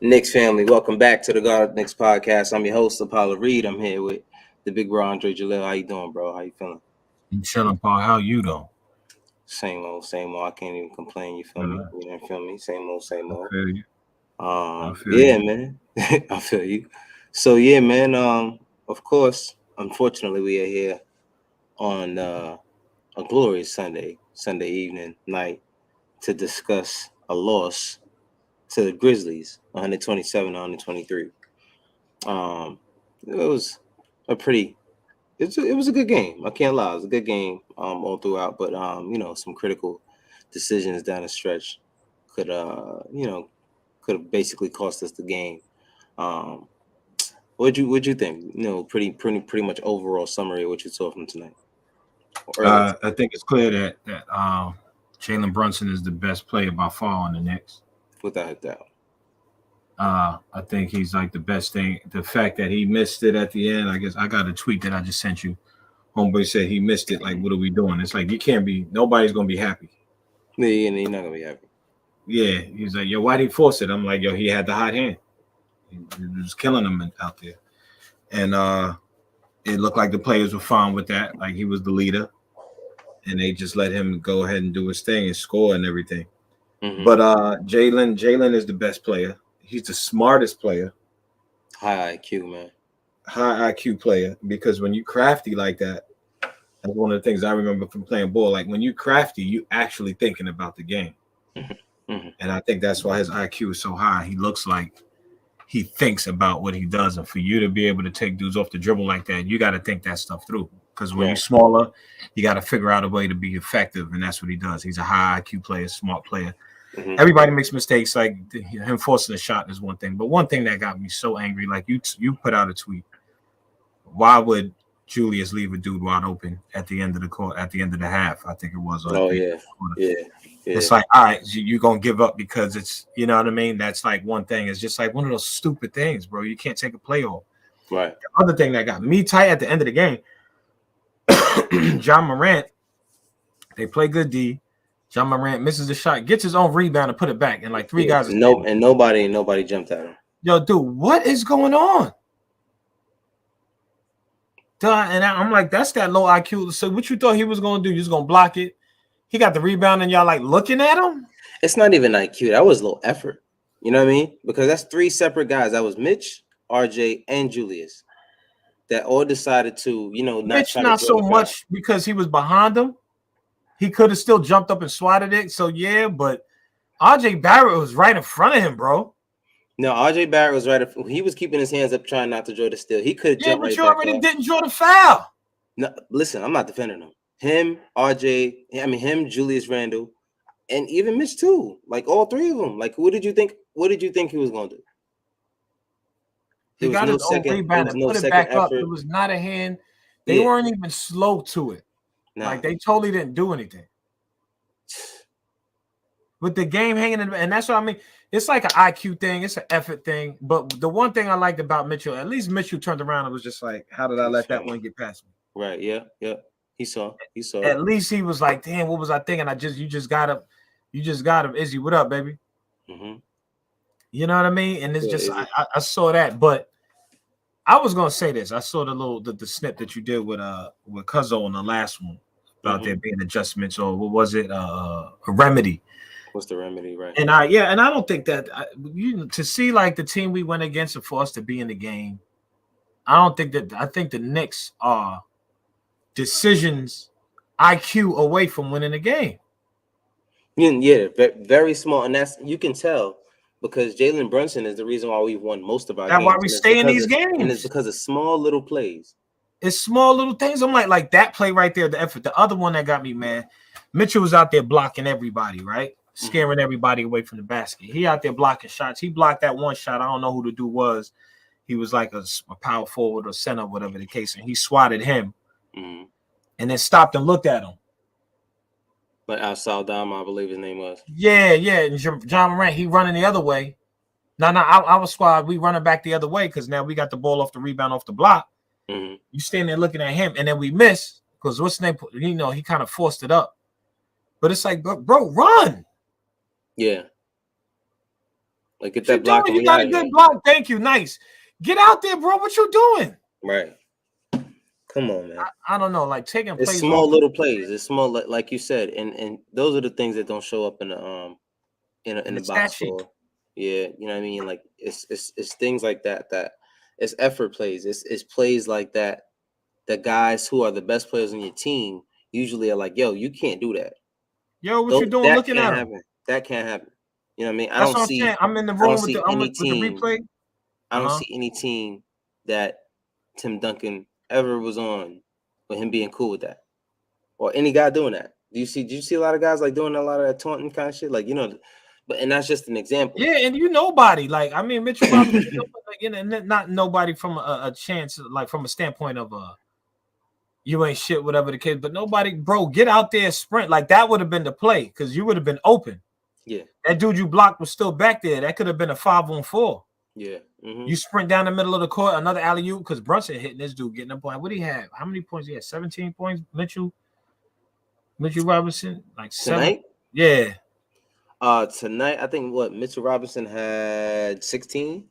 Knicks family, welcome back to the God Knicks podcast. I'm your host, Apollo Reed. I'm here with the big bro, Andre Jalil. How you doing, bro? How you feeling? I'm chilling, Paul. How you doing? Same old, same old. I can't even complain. You feel me? Uh, You didn't feel me? Same old, same I old. feel you. I feel Yeah, you. man. I feel you. So yeah, man. Of course, unfortunately, we are here on a glorious Sunday evening night to discuss a loss to the Grizzlies, 127-123. It was a pretty it was a good game. I can't lie. It was a good game all throughout, but some critical decisions down the stretch could could have basically cost us the game. Um, what'd you think? Pretty much overall summary of what you saw from tonight or earlier, I think it's clear that Jalen Brunson is the best player by far on the Knicks. without a doubt. I think he's like the best thing. The fact that he missed it at the end, I guess I got a tweet that I just sent you. Homeboy said he missed it. Like, what are we doing? It's like you can't be. Nobody's gonna be happy. Yeah, and you're not gonna be happy. Yeah, he's like, yo, why did he force it? I'm like, yo, he had the hot hand. He was killing them out there, and it looked like the players were fine with that. Like he was the leader. And they just let him go ahead and do his thing and score and everything. Mm-hmm. But Jalen is the best player. He's the smartest player, High IQ, man. high IQ player. Because when you crafty like that, that's one of the things I remember from playing ball. Like when you crafty, you actually thinking about the game. Mm-hmm. Mm-hmm. And I think that's why his IQ is so high. He looks like he thinks about what he does. And for you to be able to take dudes off the dribble like that, you got to think that stuff through. Because when you're smaller, you got to figure out a way to be effective, and that's what he does. He's a high IQ player, smart player. Mm-hmm. Everybody makes mistakes. Like him forcing a shot is one thing, but one thing that got me so angry, like you put out a tweet. Why would Julius leave a dude wide open at the end of the court, at the end of the half? I think it was. Yeah. It's like, all right, you're gonna give up because it's, you know what I mean? That's like one thing. It's just like one of those stupid things, bro. You can't take a play off. Right. The other thing that got me tight at the end of the game. John Morant, they play good D. John Morant misses the shot, gets his own rebound and put it back, and like three guys. Nobody jumped at him. Yo, dude, what is going on? And I'm like, that's that low IQ. So what you thought he was gonna do? You was gonna block it. He got the rebound, and y'all like looking at him. It's not even IQ. That was low effort. You know what I mean? Because that's three separate guys. That was Mitch, RJ, and Julius. That all decided to, Mitch not so much because he was behind him. He could have still jumped up and swatted it. So yeah, but RJ Barrett was right in front of him, bro. No, RJ Barrett was right. He was keeping his hands up, trying not to draw the steal. He could jump right back. Yeah, but you already didn't draw the foul. No, listen, I'm not defending him. Him, Julius Randle, and even Mitch too. Like all three of them. Like, what did you think? What did you think he was going to do? He got his own rebound and put it back up. It was not a hand. They weren't even slow to it. No. Like they totally didn't do anything. With the game hanging in, and that's what I mean. It's like an IQ thing. It's an effort thing. But the one thing I liked about Mitchell, at least Mitchell turned around and was just like, how did I let that one get past me? Right. Yeah. He saw. At least he was like, damn, what was I thinking? You just got him. Izzy, what up, baby? Mm-hmm. You know what I mean? And it's just, I saw that. But I was going to say this. I saw the snip that you did with Cuzzo on the last one about there being adjustments, or what was it? A remedy. What's the remedy, right? And I don't think that to see like the team we went against and for us to be in the game, I think the Knicks are decisions IQ away from winning the game. Yeah, very small, and that's you can tell because Jalen Brunson is the reason why we won most of our games. That's why we stay in these games, and it's because of small little plays. It's small little things. I'm like that play right there, the effort. The other one that got me mad, Mitchell was out there blocking everybody, right? Scaring everybody away from the basket. He out there blocking shots. He blocked that one shot. I don't know who the dude was. He was like a power forward or center, whatever the case. And he swatted him and then stopped and looked at him. But Al-Saldama, I believe his name was. Yeah. And John Morant, he running the other way. No, our squad, we running back the other way because now we got the ball off the rebound off the block. Mm-hmm. You stand there looking at him, and then we miss because what's his name? He kind of forced it up. But it's like, bro, run. Yeah. Like get What you that block doing? and You we got out a of here. good block. Thank you. Nice. Get out there, bro. What you doing? Right. Come on, man. I don't know. Like taking It's plays small off. little plays. It's small, like you said, and those are the things that don't show up in In the the box stat sheet. score. Yeah, you know what I mean. Like it's things like that it's effort plays. It's plays like that. The guys who are the best players on your team usually are like, yo, you can't do that. Yo, what you doing? That Looking can't at him. happen. That can't happen. You know what I mean? That's what I'm saying. I'm in the I don't room with see the any with the team. replay. I don't see any team that Tim Duncan ever was on with him being cool with that, or any guy doing that. Do you see a lot of guys like doing a lot of that taunting kind of shit? Like but and that's just an example. Yeah, and nobody. Like I mean, Mitchell Robinson, not nobody from a chance, like from a standpoint of you ain't shit, whatever the case. But nobody, bro, get out there, sprint. Like that would have been the play because you would have been open. Yeah, that dude you blocked was still back there. That could have been a 5-on-4. Yeah. Mm-hmm. You sprint down the middle of the court, another alley-oop, because Brunson hitting this dude, getting a point. What did he have? How many points? He had 17 points, Mitchell Robinson? Like 7? Tonight? Yeah. Tonight, I think Mitchell Robinson had 16.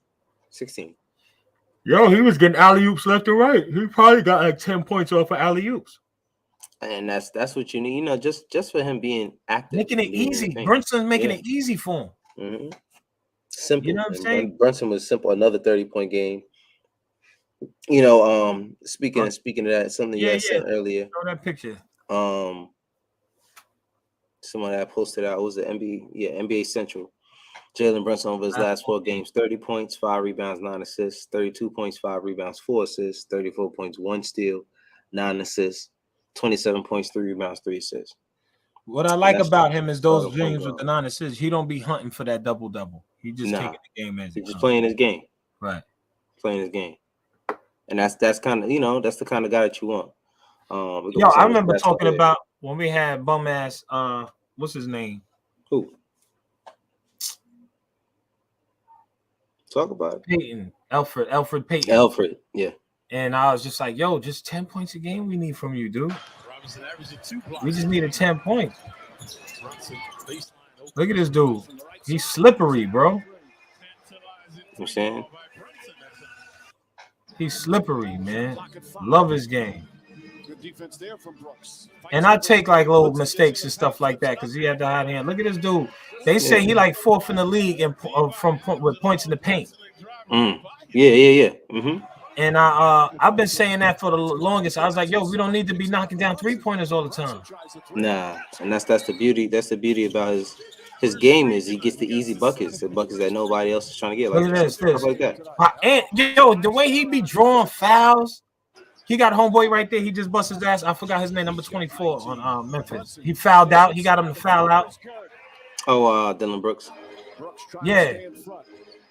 Yo, he was getting alley-oops left and right. He probably got like 10 points off of alley-oops. And that's what you need, just for him being active. Making it easy. Brunson's making it easy for him. Mm-hmm. Simple. You know what I'm saying? Brunson was simple. Another 30-point game. Speaking of that, something you had said earlier. Show that picture. Someone that posted out, it was the NBA Central. Jalen Brunson over his last 4 games, 30 points, 5 rebounds, 9 assists, 32 points, 5 rebounds, 4 assists, 34 points, 1 steal, 9 assists, 27 points, 3 rebounds, 3 assists. What I like about him is those games with the 9 assists. He don't be hunting for that double-double. He just taking the game as he's just playing his game. Right. Playing his game. And that's kind of, that's the kind of guy that you want. I remember talking about when we had bum ass what's his name? Who? Talk about it. Payton. Alfred Payton. Alfred, yeah. And I was just like, yo, just 10 points a game we need from you, dude. We just needed 10 points. Look at this dude. He's slippery, bro. I'm saying? He's slippery, man. Love his game. And I take like little mistakes and stuff like that because he had the hot hand. Look at this dude. They say he like 4th in the league with points in the paint. Yeah. Mm-hmm. And I've been saying that for the longest. I was like, yo, we don't need to be knocking down 3-pointers all the time. Nah, and that's the beauty. That's the beauty about his game is he gets the easy buckets, the buckets that nobody else is trying to get. Like look at this. Stuff like that. And yo, the way he be drawing fouls. He got homeboy right there. He just bust his ass. I forgot his name, number 24 on Memphis. He fouled out. He got him to foul out. Oh, Dylan Brooks. Yeah.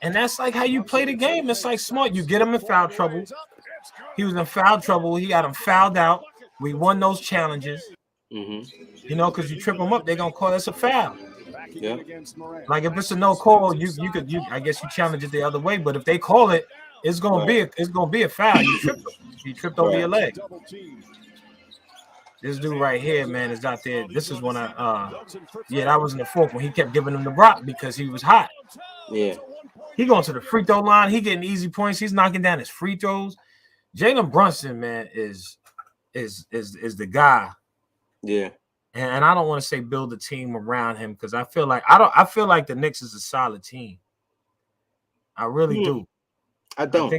And that's like how you play the game. It's like smart. You get him in foul trouble. He was in foul trouble. He got him fouled out. We won those challenges. Mm-hmm. Because you trip them up, they're gonna call us a foul. Yeah. Like if it's a no call, you I guess you challenge it the other way. But if they call it, it's gonna be a foul. You tripped over your leg. This dude right here, man, is out there. This is when that was in the 4th when he kept giving him the rock because he was hot. Yeah. He going to the free throw line. He getting easy points. He's knocking down his free throws. Jalen Brunson, man, is the guy. Yeah. And I don't want to say build a team around him because I feel like the Knicks is a solid team. I really do. I don't.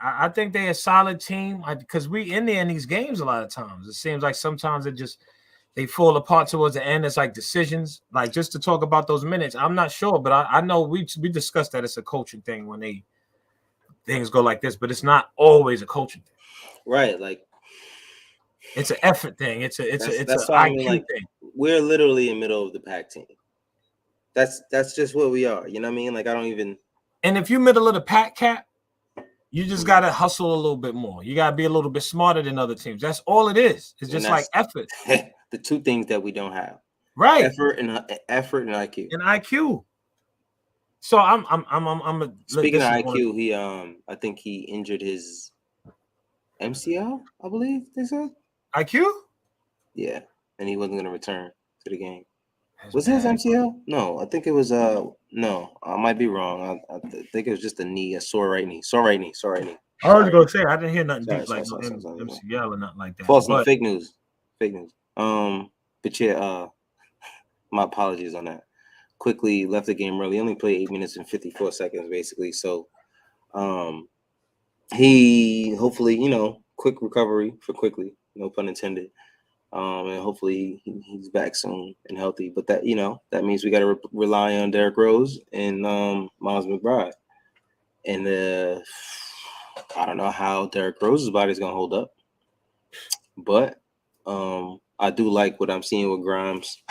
I think they're a solid team because we in there in these games a lot of times. It seems like sometimes they fall apart towards the end. It's like decisions. Like just to talk about those minutes, I'm not sure, but I know we discussed that it's a coaching thing when things go like this, but it's not always a coaching thing. Right, like it's an effort thing. It's an IQ thing. We're literally in the middle of the pack team. That's just what we are. You know what I mean? Like I don't even. And if you're middle of the pack, Cap, you just got to hustle a little bit more. You got to be a little bit smarter than other teams. That's all it is. It's just like effort. The two things that we don't have. Right. Effort and IQ. And IQ. So I'm speaking of IQ, he I think he injured his MCL, I believe they said. IQ? Yeah. And he wasn't going to return to the game. Was it his MCL? No, I think it was no, I might be wrong. I think it was just a knee, a sore right knee. I was gonna say I didn't hear nothing deep Sorry, like no MCL or nothing like that. False, But fake news. But yeah, my apologies on that. Quickly left the game early. Only played 8 minutes and 54 seconds, basically. So, he hopefully, quick recovery for quickly, no pun intended. And hopefully he's back soon and healthy. But that, that means we got to rely on Derrick Rose and Miles McBride. And I don't know how Derrick Rose's body is gonna hold up, but I do like what I'm seeing with Grimes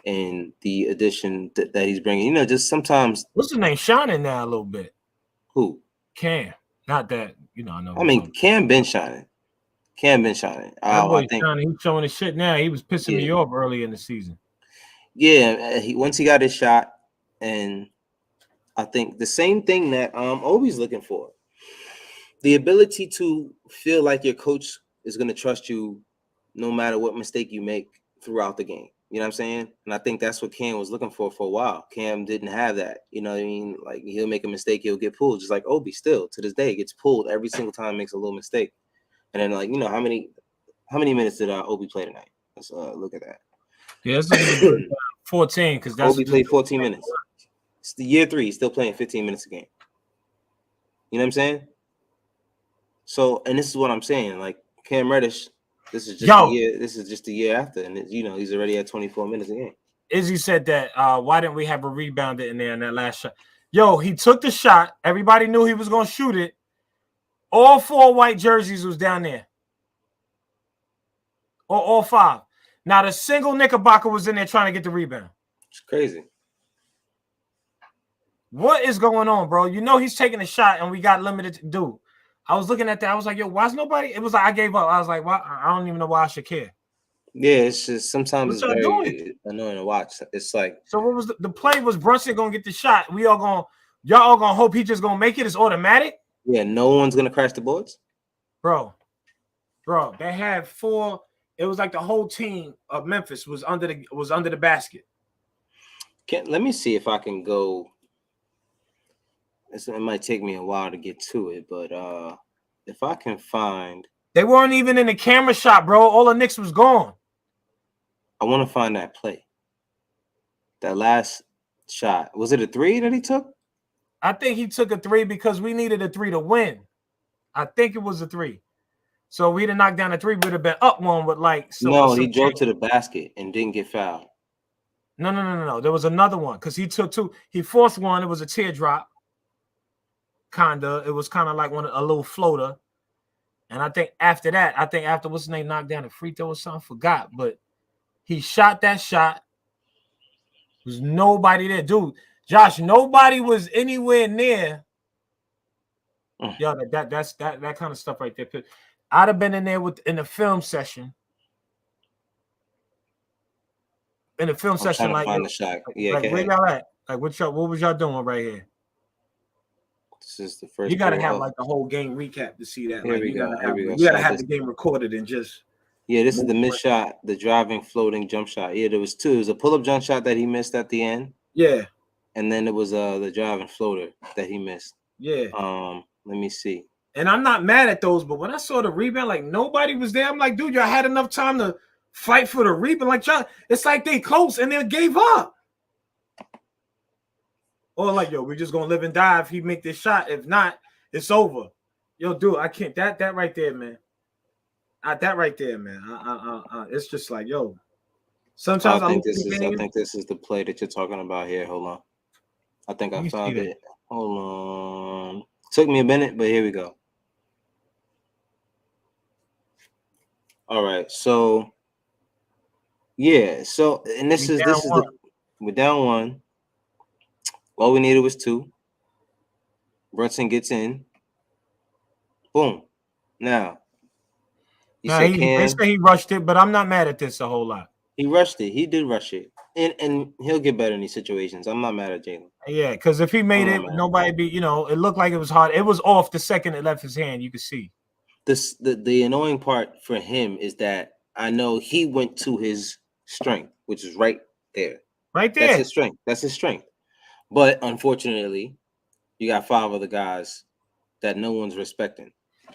and the addition that he's bringing. Just sometimes. What's his name? Shining now a little bit. Who? Cam. Not that I know. I mean, Cam been shining. That boy shining. He's showing his shit now. He was pissing me off early in the season. Yeah, once he got his shot, and I think the same thing that Obi's looking for. The ability to feel like your coach is going to trust you no matter what mistake you make throughout the game. You know what I'm saying? And I think that's what Cam was looking for a while. Cam didn't have that. You know what I mean? Like, he'll make a mistake, he'll get pulled. Just like Obi still, to this day, gets pulled every single time, makes a little mistake. And then, like, how many minutes did Obi play tonight? Let's look at that. Yeah, it's 14 because that's Obi played 14 minutes. It's the year 3. He's still playing 15 minutes a game. You know what I'm saying? So, and this is what I'm saying. Like, Cam Reddish, this is just the year. This is just the year after, and he's already at 24 minutes a game. Izzy said that. Why didn't we have a rebounder in there in that last shot? Yo, he took the shot. Everybody knew he was gonna shoot it. All 4 white jerseys was down there, or all 5. Not a single Knickerbocker was in there trying to get the rebound. It's crazy. What is going on, bro? He's taking a shot, and we got limited to do. I was looking at that. I was like, yo, why's nobody? It was like I gave up. I was like, why? I don't even know why I should care. Yeah, it's just sometimes it's very annoying to watch. It's like, so what was the play? Was Brunson gonna get the shot? Y'all all gonna hope he just gonna make it? It's automatic. Yeah, no one's gonna crash the boards, bro. They had 4. It was like the whole team of Memphis was under the basket. Let me see if I can go. It might take me a while to get to it, but if I can find, they weren't even in the camera shot, bro. All the Knicks was gone. I want to find that play. That last shot, was it a 3 that he took? I think he took a 3 because we needed a 3 to win. I think it was a 3. So we'd have knocked down a 3, would have been up 1 with like. No, he drove to the basket and didn't get fouled. No. There was another one because he took 2. He forced 1. It was a teardrop. Kinda. It was kind of like a little floater. And I think after what's his name knocked down a free throw or something, forgot. But he shot that shot. There was nobody there, dude. Josh, nobody was anywhere near. Yo, that's that kind of stuff right there. I'd have been in there in the film session. In the film session, like, find the shot. Yeah, like where y'all at? Like what was y'all doing right here? This is the first. You gotta have like the whole game recap to see that. Here like, we go. You gotta have the game recorded and just. Yeah, this is the missed shot, the driving, floating jump shot. Yeah, there was 2. It was a pull-up jump shot that he missed at the end. Yeah. And then it was the driving floater that he missed. Yeah. Let me see. And I'm not mad at those, but when I saw the rebound, like nobody was there. I'm like, dude, y'all had enough time to fight for the rebound. Like, y'all, it's like they close and they gave up. Or like, yo, we're just gonna live and die if he make this shot. If not, it's over. Yo, dude, I can't. That right there, man. That right there, man. It's just like, yo. Sometimes I think this is the play that you're talking about here. Hold on. I think I found it. Hold on. Took me a minute, but here we go. All right. So yeah. So and we're down 1. All we needed was 2. Brunson gets in. Boom. Now. They say he rushed it, but I'm not mad at this a whole lot. He rushed it. He did rush it. And he'll get better in these situations. I'm not mad at Jalen. Yeah, because if he made it, nobody be, it looked like it was hard. It was off the second it left his hand. You could see. The annoying part for him is that I know he went to his strength, which is right there. right That's there. his strength. That's his strength. But unfortunately, you got 5 other guys that no one's respecting.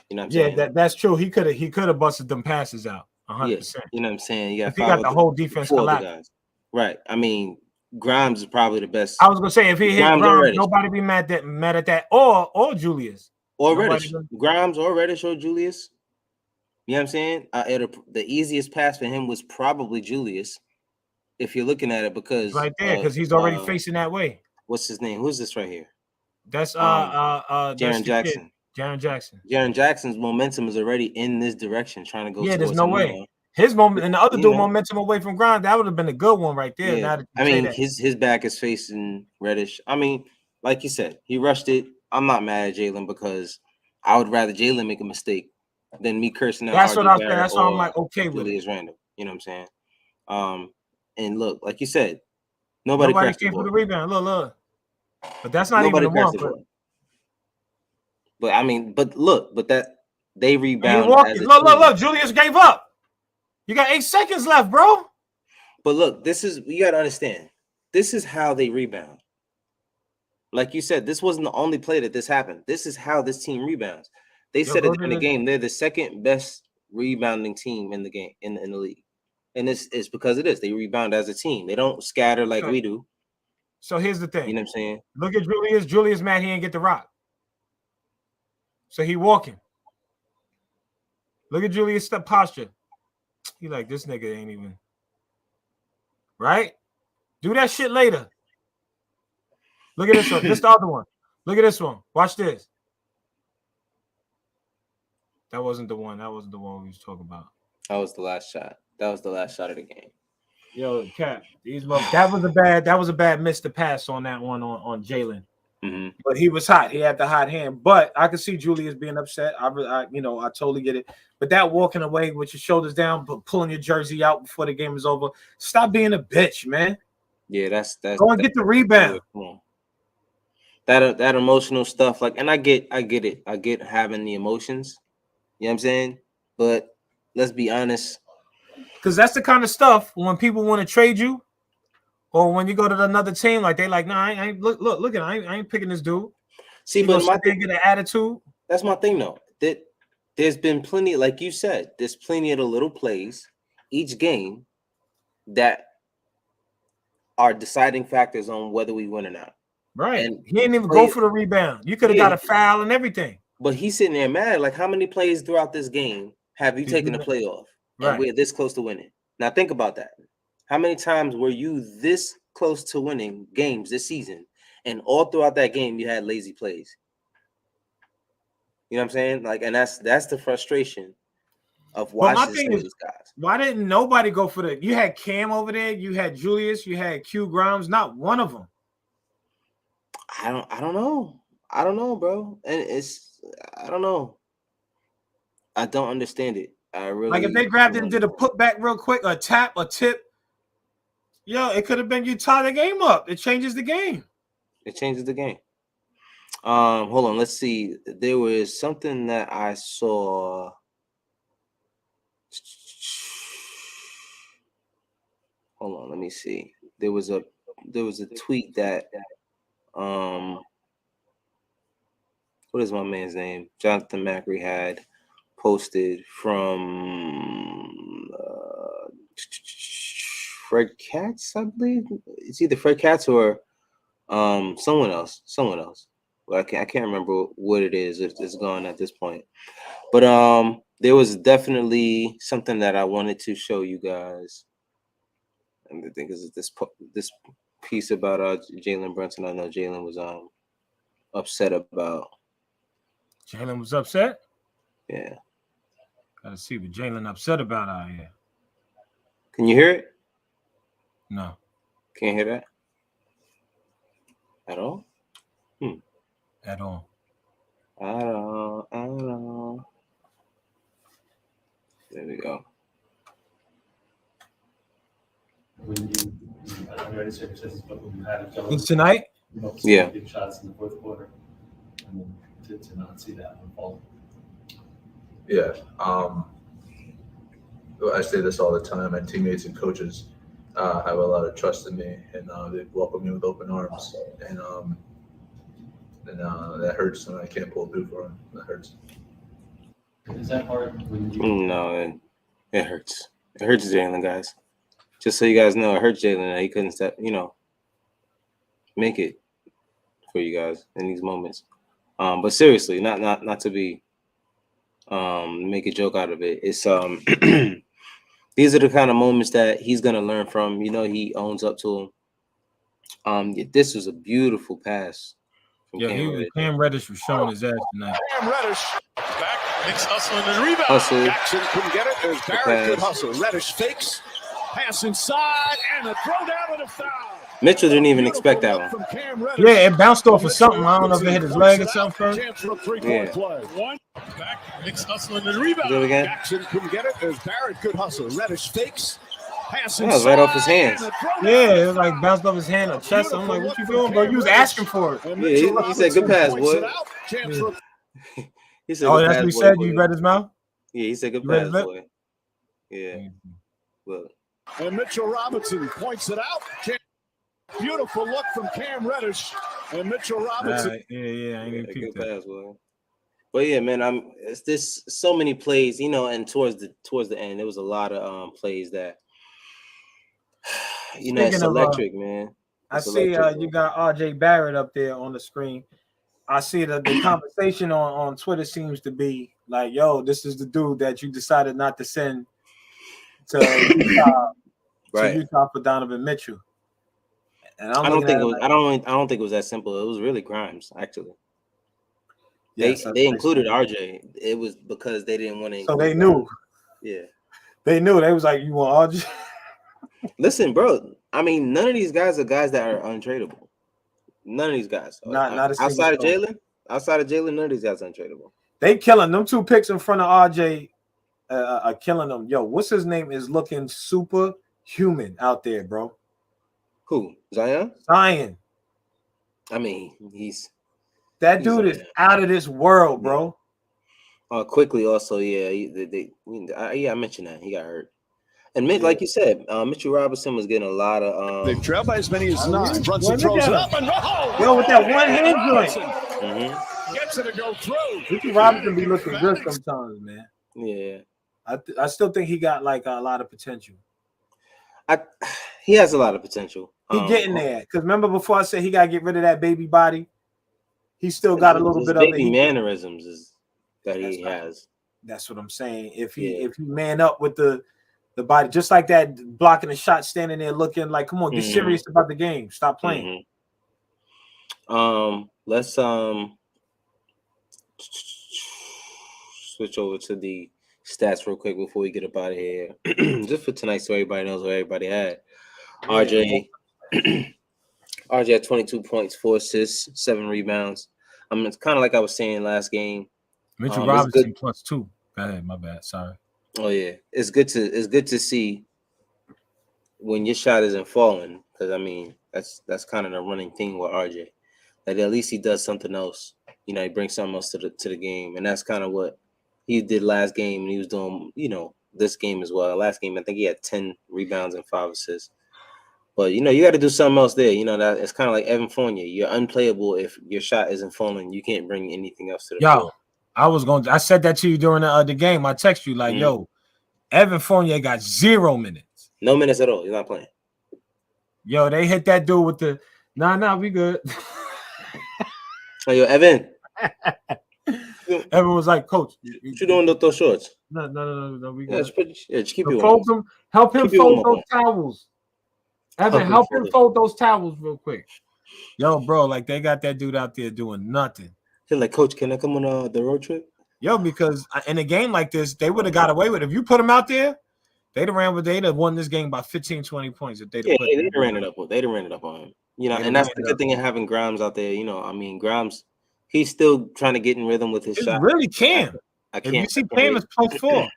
You know what I'm Yeah, saying? that's true. He could have busted them passes out 100%. Yeah. You know what I'm saying? You got If he got the whole defense 4 other collapsed. guys. Right. I mean, Grimes is probably the best. I was gonna say if he hit Grimes or Grimes, Reddish. nobody be mad at that. Or Julius. Or Nobody Reddish. Grimes or Reddish or Julius. You know what I'm saying? The easiest pass for him was probably Julius, if you're looking at it, because right there, because he's already facing that way. What's his name? Who's this right here? That's Jaren Jackson. Jaren Jackson. Jaren Jackson's momentum is already in this direction, trying to go. Yeah, there's towards no him way. now. His moment and the other dude momentum away from Grimes, that would have been a good one right there. Yeah. I mean, his back is facing Reddish. I mean, like you said, he rushed it. I'm not mad at Jalen because I would rather Jalen make a mistake than me cursing out. That's what I said. Barrett that's why I'm like okay with Julius it. Randle. You know what I'm saying? And look, like you said, nobody came for the rebound. Look. But that's not nobody even the one. But I mean, but that they rebound. Look. Julius gave up. You got 8 seconds left, bro. But look, you got to understand. This is how they rebound. Like you said, this wasn't the only play that this happened. This is how this team rebounds. They said in the game they're the second best rebounding team in the game in the league, and it's because it is. They rebound as a team. They don't scatter like we do. So here's the thing. You know what I'm saying? Look at Julius. Julius mad he ain't get the rock. So he walking. Look at Julius' step posture. He like, this nigga ain't even. Right? Do that shit later. Look at this one. This the other one. Look at this one. Watch this. That wasn't the one. That wasn't the one we was talking about. That was the last shot. That was the last shot of the game. Yo, Cap. That was a bad miss to pass on that one on Jalen. Mm-hmm. But he was hot. He had the hot hand. But I could see Julius being upset. I totally get it. But that walking away with your shoulders down, but pulling your jersey out before the game is over. Stop being a bitch, man. Yeah, that's go and get the rebound. That emotional stuff, like, and I get it. I get having the emotions. You know what I'm saying? But let's be honest. Because that's the kind of stuff when people want to trade you, or when you go to another team, like they like, nah, I ain't look at I ain't picking this dude. See, but my thing, get an attitude. That's my thing, though. That there's been plenty, like you said, there's plenty of the little plays each game that are deciding factors on whether we win or not. Right. And he didn't even go for the rebound. You could have got a foul and everything. But he's sitting there mad. Like, how many plays throughout this game have you taken a play off? Right. And we're this close to winning. Now think about that. How many times were you this close to winning games this season, and all throughout that game you had lazy plays? You know what I'm saying? Like, and that's the frustration of watching these guys. Why didn't nobody go for the? You had Cam over there, you had Julius, you had Q Grimes, not one of them. I don't know, bro. And I don't know. I don't understand it. I really like if they grabbed it and did a putback real quick, a tap, a tip. Yo, it could have been you tie the game up. It changes the game. It changes the game. Hold on. Let's see. There was something that I saw. Hold on. Let me see. There was a tweet that what is my man's name? Jonathan Macri had posted from Fred Katz, I believe. It's either Fred Katz or someone else. Well, I can't remember what it is. It's gone at this point. But there was definitely something that I wanted to show you guys. And the thing is this piece about Jalen Brunson. I know Jalen was upset about. Jalen was upset? Yeah. Gotta see what Jalen upset about out here. Can you hear it? No. Can't hear that? At all? At all. I don't know. There we go. It's tonight? Yeah. Big shots in the fourth quarter. And then to not see that unfold. Yeah. I say this all the time. My teammates and coaches have a lot of trust in me, and they welcome me with open arms, and that hurts when I can't pull through for them. That hurts. Is that hard when you? No, it hurts. It hurts Jalen, guys. Just so you guys know, it hurt Jalen that he couldn't step, make it for you guys in these moments. But seriously, not to be make a joke out of it. It's these are the kind of moments that he's gonna learn from. He owns up to them. This was a beautiful pass from Cam Reddish was showing his ass tonight. Cam Reddish back, Knicks hustling and rebound. Hustle. Jackson couldn't get it. There's Barrett, good hustle. Reddish fakes, pass inside, and a throw down and a foul. Mitchell didn't even expect that one. Yeah, it bounced off of something. I don't know if it hit his leg or something first. Yeah. One back, Knicks hustling and rebound. Do it again. Jackson couldn't get it. There's Barrett, good hustle. Reddish fakes, pass That inside. was right off his hands. Yeah, it was like bounced off his hand or chest. I'm like, what you doing, bro? You was asking for it. Yeah, he said, good pass, boy. Yeah. He said, Oh, good that's pass, what he boy, said? boy. You read his mouth? Yeah, he said, good You read pass, his lip? boy. Yeah. Look. And Mitchell Robinson points it out. Beautiful look from Cam Reddish and Mitchell Robinson. Yeah, I ain't even Good peeped that. pass, boy. But yeah, man, it's this so many plays, and towards the end, there was a lot of plays that it's Speaking of, electric, man. I It's see electric, you bro. got RJ Barrett up there on the screen. I see that the conversation on Twitter seems to be like, yo, this is the dude that you decided not to send to Utah, Right. to Utah for Donovan Mitchell. And I don't think it was that simple. It was really Grimes, actually. They included RJ. It was because they didn't want to. So they knew. Yeah. They knew. They was like, you want RJ? Listen, bro. I mean, none of these guys are guys that are untradeable. None of these guys. Not a outside of single Jalen. Outside of Jalen, none of these guys are untradeable. They killing them 2 picks in front of RJ. Are killing them. Yo, what's his name is looking super human out there, bro. Who? Zion? Zion. I mean, That dude is out of this world, bro. Quickly also, yeah. I mentioned that he got hurt. And like you said, Mitchell Robinson was getting a lot of. They've trailed by as many as 9. Brunson throws it up and yo, with that one hand joint. Mm-hmm. Gets it to go through. Mitchell Robinson be looking good sometimes, man. Yeah. I still think he got like a lot of potential. He has a lot of potential. He getting there. Because remember before I said he got to get rid of that baby body? He still got a little bit of it. Baby mannerisms that he has. That's what I'm saying. If he man up with the body, just like that, blocking the shot, standing there looking like, come on, get serious about the game. Stop playing. Let's switch over to the stats real quick before we get up out of here. Just for tonight, so everybody knows what everybody had. RJ had 22 points, 4 assists, 7 rebounds. It's kind of like I was saying last game. Mitchell Robinson +2. Go ahead, my bad. Sorry. Oh yeah, it's good to see when your shot isn't falling, because I mean that's kind of the running thing with RJ. That at least he does something else. He brings something else to the game, and that's kind of what he did last game, and he was doing this game as well. Last game, I think he had 10 rebounds and 5 assists. But you got to do something else there. That it's kind of like Evan Fournier. You're unplayable if your shot isn't falling. You can't bring anything else to the floor. I said that to you during the game. I text you like, yo, Evan Fournier got 0 minutes. No minutes at all. He's not playing. Yo, they hit that dude with the nah, we good. Oh, yo, Evan. Evan was like, Coach, what you doing with those shorts? No, we good. Just keep it fold them. Help him fold those towels. Evan, help him fold those towels real quick. Yo, bro, like they got that dude out there doing nothing. He's like, Coach, can I come on the road trip? Yo, because in a game like this, they would have got away with it. If you put them out there, they'd have won this game by 15, 20 points. If they'd ran it up. They'd have ran it up on him. And that's the good thing of having Grimes out there. I mean, Grimes, he's still trying to get in rhythm with his shot. Really can. I can't. If you see Cam is +4.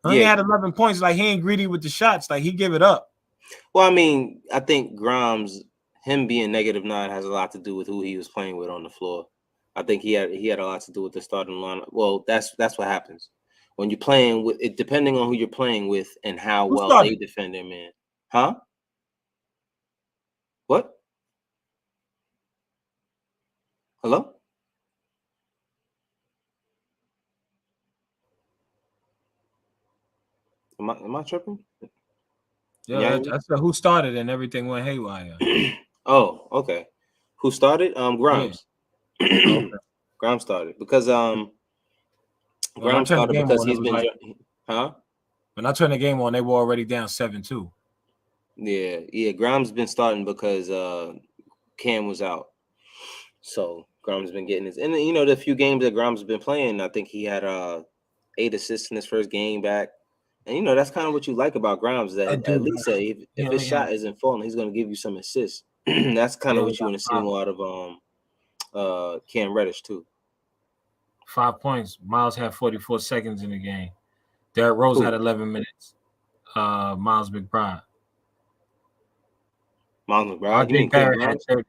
He had 11 points. Like, he ain't greedy with the shots. Like, he give it up. Well, I mean, I think Grimes, him being -9 has a lot to do with who he was playing with on the floor. I think he had a lot to do with the starting lineup. Well, that's what happens when you're playing with it, depending on who you're playing with and how well they defend him, man. Huh? What? Hello? Am I tripping? Yeah, I said who started and everything went haywire. Oh, okay. Who started? Grimes. Yeah. Okay. Grimes started because When I Grimes turned the started game because on, it he's was been like huh? when I turned the game on, they were already down 7-2. Yeah. Grimes been starting because Cam was out. So Grimes been getting his, and the few games that Grimes has been playing, I think he had 8 assists in his first game back. And that's kind of what you like about Grimes, that at least if his shot isn't falling, he's going to give you some assists. That's kind of what you want to see more out of Cam Reddish too. 5 points. Miles had 44 seconds in the game. Derrick Rose had 11 minutes. Miles McBride. Miles McBride? You mean Barrett had 30.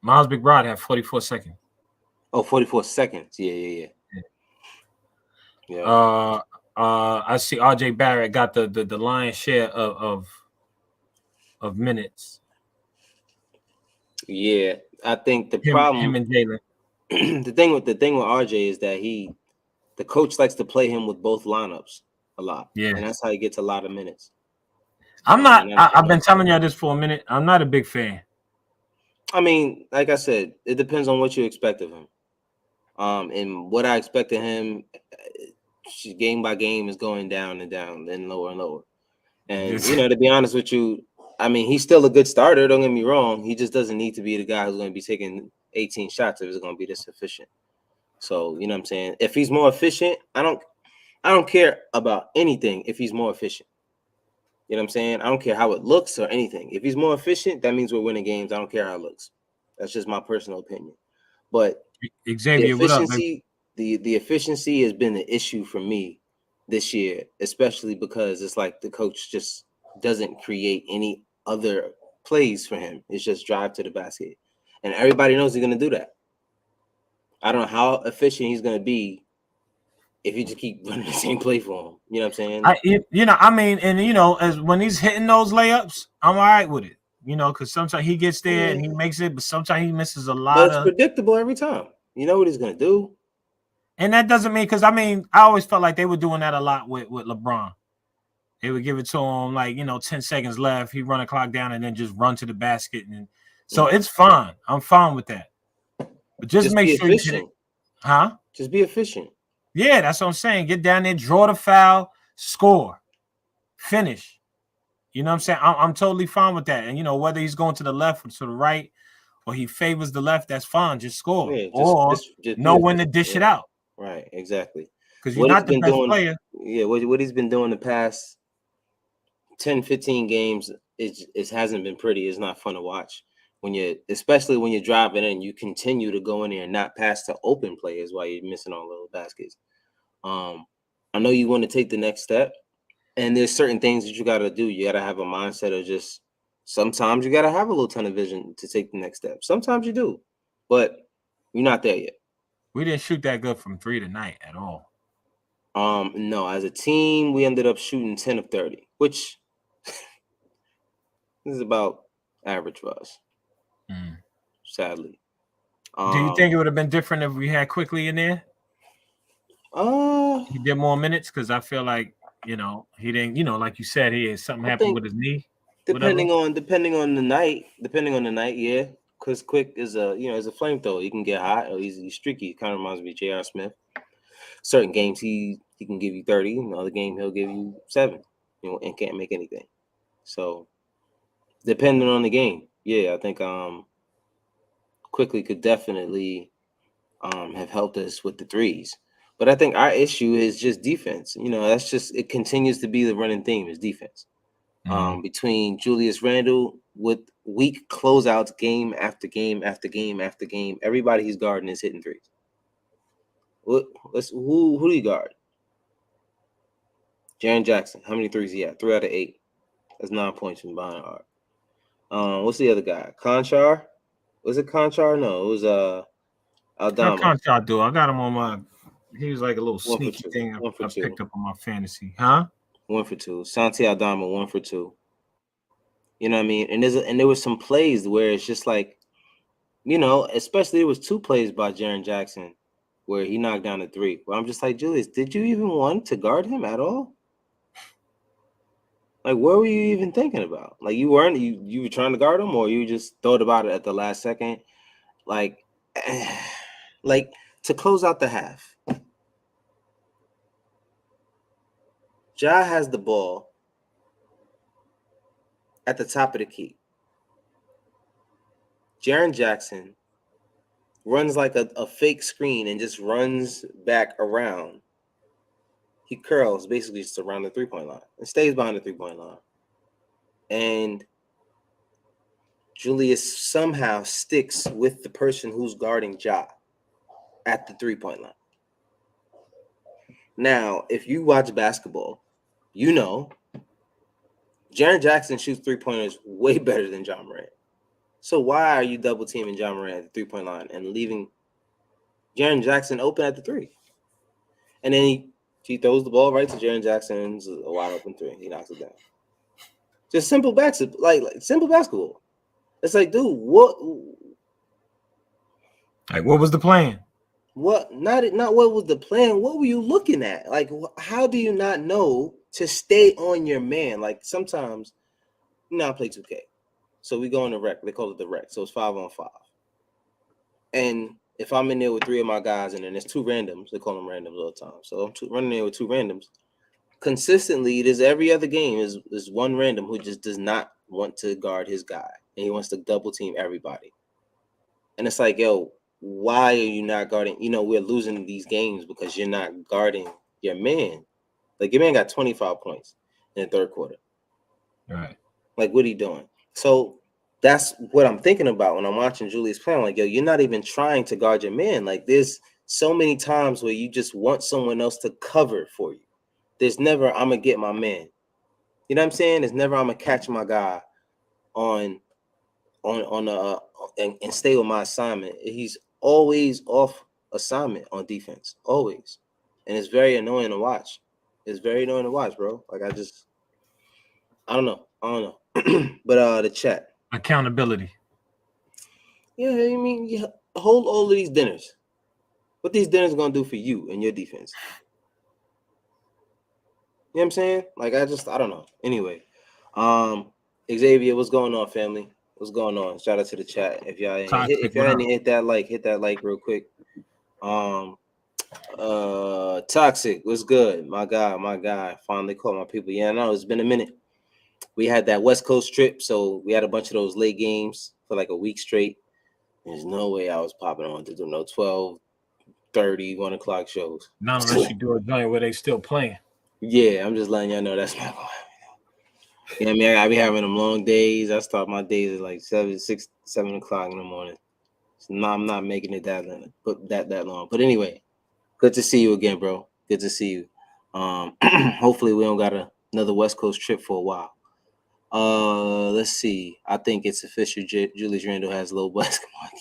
Miles McBride had 44 seconds. Oh, 44 seconds. Yeah. I see RJ Barrett got the lion's share of minutes. Yeah, I think the problem him and Jalen. the thing with RJ is that the coach likes to play him with both lineups a lot. Yeah. And that's how he gets a lot of minutes. I've been telling you this for a minute. I'm not a big fan. I mean, like I said, it depends on what you expect of him. And what I expect of him, game by game, is going down and down, then lower and lower. And to be honest with you, I mean, he's still a good starter. Don't get me wrong. He just doesn't need to be the guy who's going to be taking 18 shots if it's going to be this efficient. So you know what I'm saying. If he's more efficient, I don't care about anything. If he's more efficient, you know what I'm saying. I don't care how it looks or anything. If he's more efficient, that means we're winning games. I don't care how it looks. That's just my personal opinion. But Xavier, the efficiency, the efficiency has been an issue for me this year, especially because it's like the coach just doesn't create any other plays for him. It's just drive to the basket, and everybody knows he's going to do that. I don't know how efficient he's going to be if you just keep running the same play for him. You know what I'm saying? As when he's hitting those layups, I'm all right with it. Because sometimes he gets there and he makes it, but sometimes he misses a lot. But it's predictable every time. You know what he's going to do. And that doesn't mean, because I always felt like they were doing that a lot with LeBron. They would give it to him 10 seconds left. He run a clock down and then just run to the basket. And so it's fine. I'm fine with that. But just make sure efficient. You hit it. Huh? Just be efficient. Yeah, that's what I'm saying. Get down there, draw the foul, score, finish. You know what I'm saying? I'm totally fine with that. And, whether he's going to the left or to the right or he favors the left, that's fine. Just score. Yeah, just know when to dish it out. Right, exactly. Because you're not the best player. Yeah, what he's been doing the past 10, 15 games, it hasn't been pretty. It's not fun to watch. Especially when you're driving in, you continue to go in there and not pass to open players while you're missing all those baskets. I know you want to take the next step, and there's certain things that you got to do. You got to have a mindset of just sometimes you got to have a little tunnel vision to take the next step. Sometimes you do, but you're not there yet. We didn't shoot that good from 3 tonight at all. No, as a team, we ended up shooting 10 of 30, which is about average for us. Sadly. Do you think it would have been different if we had Quickly in there? He did more minutes, because I feel like he didn't. Like you said, something happened with his knee. Depending on the night, yeah. Because Quick is a flamethrower. He can get hot or he's streaky. Kind of reminds me of J.R. Smith. Certain games he can give you 30. Another game he'll give you 7. And can't make anything. So depending on the game, yeah, I think Quickly could definitely have helped us with the threes. But I think our issue is just defense. That's just, it continues to be the running theme is defense. Between Julius Randle with weak closeouts game after game after game after game, everybody he's guarding is hitting threes. Who do you guard? Jaren Jackson. How many threes he had? 3 out of 8. That's 9 points from behind the arc. What's the other guy? Conchar? Was it Conchar? No, it was Aldama. How Conchar do? I got him on my. He was like a little sneaky thing I picked up on my fantasy. Huh? 1 for 2. Santi Aldama, 1 for 2. You know what I mean? And there was some plays where it's just like, especially there was 2 plays by Jaren Jackson where he knocked down a 3. Where I'm just like, Julius, did you even want to guard him at all? Like, what were you even thinking about? Like, you were trying to guard him, or you just thought about it at the last second? Like, like to close out the half, Ja has the ball at the top of the key. Jaren Jackson runs like a fake screen and just runs back around. He curls basically just around the 3-point line and stays behind the 3-point line. And Julius somehow sticks with the person who's guarding Ja at the 3-point line. Now, if you watch basketball, Jaren Jackson shoots 3-pointers way better than Ja Morant. So why are you double teaming Ja Morant at the 3-point line and leaving Jaren Jackson open at the 3? And then he throws the ball right to Jaren Jackson's a wide open 3. He knocks it down. Just simple simple basketball. It's like, dude, what? Like, what was the plan? What? Not what was the plan? What were you looking at? Like, how do you not know to stay on your man? Like, sometimes, I play 2K. So we go in the rec. They call it the rec. So it's 5-on-5. And if I'm in there with 3 of my guys, and then there's 2 randoms, they call them randoms all the time. So I'm running there with 2 randoms. Consistently, there's every other game is one random who just does not want to guard his guy, and he wants to double team everybody. And it's like, yo, why are you not guarding? We're losing these games because you're not guarding your man. Like, your man got 25 points in the third quarter. Right. Like, what are you doing? So that's what I'm thinking about when I'm watching Julius play. I'm like, yo, you're not even trying to guard your man. Like, there's so many times where you just want someone else to cover for you. There's never, I'm going to get my man. You know what I'm saying? There's never, I'm going to catch my guy and stay with my assignment. He's always off assignment on defense. Always. And it's very annoying to watch. It's very annoying to watch, bro. Like, I don't know. But the chat. Accountability. Yeah, I mean, hold all of these dinners. What these dinners going to do for you and your defense? You know what I'm saying? Like, I don't know. Anyway, Xavier, what's going on, family? What's going on? Shout out to the chat. If y'all didn't hit that like real quick. Toxic, what's good? My guy. Finally called my people. Yeah, I know it's been a minute. We had that West Coast trip, so we had a bunch of those late games for like a week straight. There's no way I was popping on to do no 12:30, 1 o'clock shows. Not unless you do a joint where they still playing. Yeah, I'm just letting y'all know that's not going to happen. You know what I mean? I be having them long days. I start my days at like 7 o'clock in the morning. So I'm not making it that long. But anyway, good to see you again, bro. Good to see you. Hopefully we don't got another West Coast trip for a while. Let's see. I think it's official. Julius Randle has low basketball IQ.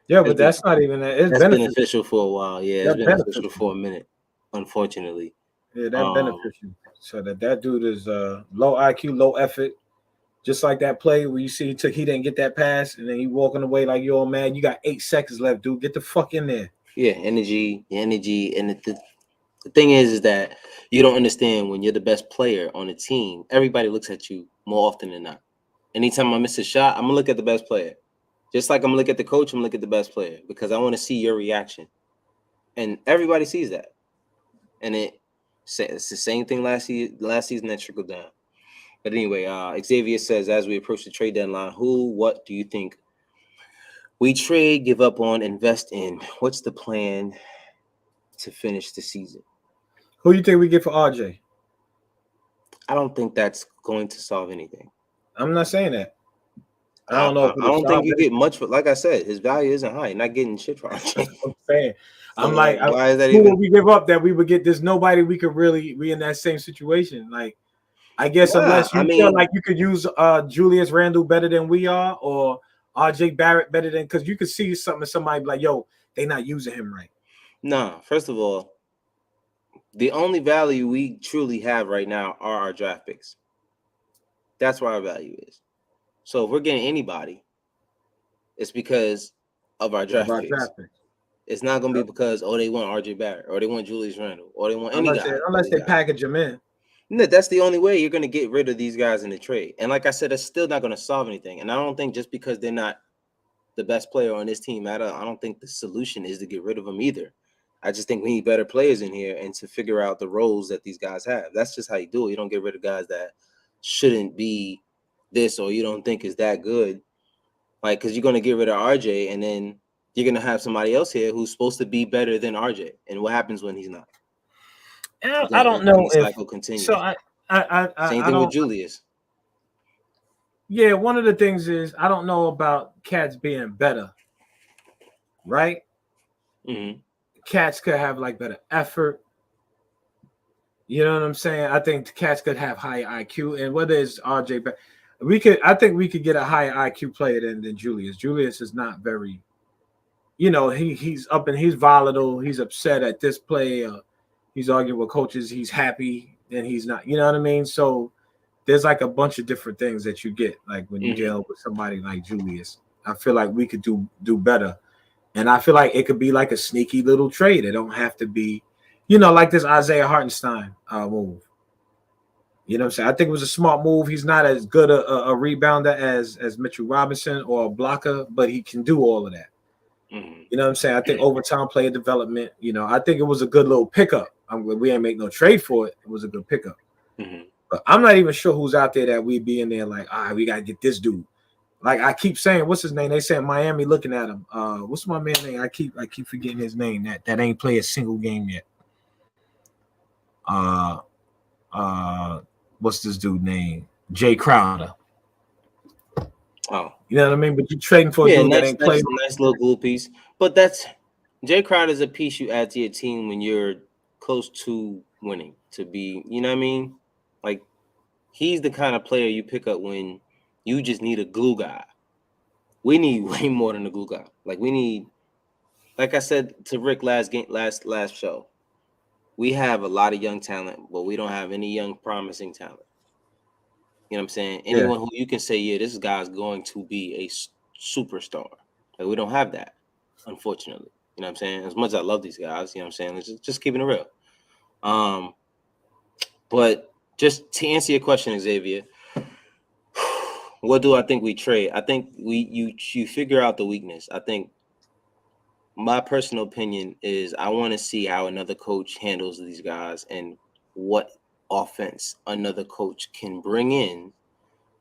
Yeah, but that's not even that. It's been official for a while. Yeah, it's been official for a minute, unfortunately. Yeah, that's beneficial. So that dude is low IQ, low effort. Just like that play where you see he didn't get that pass, and then he walking away like you're all mad. You got 8 seconds left, dude. Get the fuck in there. Yeah, energy, and the thing is that you don't understand when you're the best player on the team. Everybody looks at you more often than not. Anytime I miss a shot, I'm gonna look at the best player. Just like I'm gonna look at the coach, I'm gonna look at the best player because I want to see your reaction. And everybody sees that. And it's the same thing last season that trickled down. But anyway, Xavier says, as we approach the trade deadline, what do you think we trade, give up on, invest in? What's the plan to finish the season? Who do you think we get for RJ? I don't think that's going to solve anything. I'm not saying that. I don't know. I don't think you get much for. Like I said, his value isn't high. You're not getting shit for RJ. I'm saying. I'm like, why is that who even? would we give up that we would get? There's nobody we could really be in that same situation. Like, I guess unless you feel like you could use Julius Randle better than we are, or RJ Barrett better than, because you could see something. Somebody be like, yo, they not using him right. Nah. First of all, the only value we truly have right now are our draft picks. That's where our value is. So if we're getting anybody, it's because of our draft picks. It's not going to be because, they want RJ Barrett or they want Julius Randle or they want any guy. Unless they package them in. No, that's the only way you're going to get rid of these guys in the trade. And like I said, that's still not going to solve anything. And I don't think just because they're not the best player on this team, I don't think the solution is to get rid of them either. I just think we need better players in here and to figure out the roles that these guys have. That's just how you do it. You don't get rid of guys that shouldn't be this or you don't think is that good. Like, because you're going to get rid of RJ and then you're going to have somebody else here who's supposed to be better than RJ. And what happens when he's not? I don't know if cycle continues. So Same thing with Julius. Yeah, one of the things is I don't know about cats being better, right? Mm-hmm. Cats could have like better effort. You know what I'm saying? I think the cats could have higher IQ, and whether it's RJ, I think we could get a higher IQ player than Julius. Julius is not very, he's up and he's volatile. He's upset at this play. He's arguing with coaches. He's happy, then he's not. You know what I mean? So there's like a bunch of different things that you get, like when you deal with somebody like Julius. I feel like we could do better, and I feel like it could be like a sneaky little trade. It don't have to be, like this Isaiah Hartenstein move. You know what I'm saying? I think it was a smart move. He's not as good a rebounder as Mitchell Robinson or a blocker, but he can do all of that. Mm-hmm. You know what I'm saying? I think overtime player development, I think it was a good little pickup. We ain't make no trade for it. It was a good pickup. Mm-hmm. But I'm not even sure who's out there that we'd be in there like, we got to get this dude. Like I keep saying, what's his name? They saying Miami looking at him. What's my man name? I keep forgetting his name. That ain't played a single game yet. What's this dude name? Jay Crowder. Oh, you know what I mean? But you're trading for a dude that ain't played. Nice little glue piece. But that's Jay Crowder is a piece you add to your team when you're close to winning. To be, you know what I mean? Like he's the kind of player you pick up when you just need a glue guy. We need way more than a glue guy. Like we need, like I said to Rick last show, we have a lot of young talent, but we don't have any young promising talent. You know what I'm saying? Anyone who you can say, this guy's going to be a superstar. Like we don't have that, unfortunately. You know what I'm saying? As much as I love these guys, you know what I'm saying? It's just keeping it real. But just to answer your question, Xavier, what do I think we trade? I think you figure out the weakness. I think my personal opinion is I want to see how another coach handles these guys and what offense another coach can bring in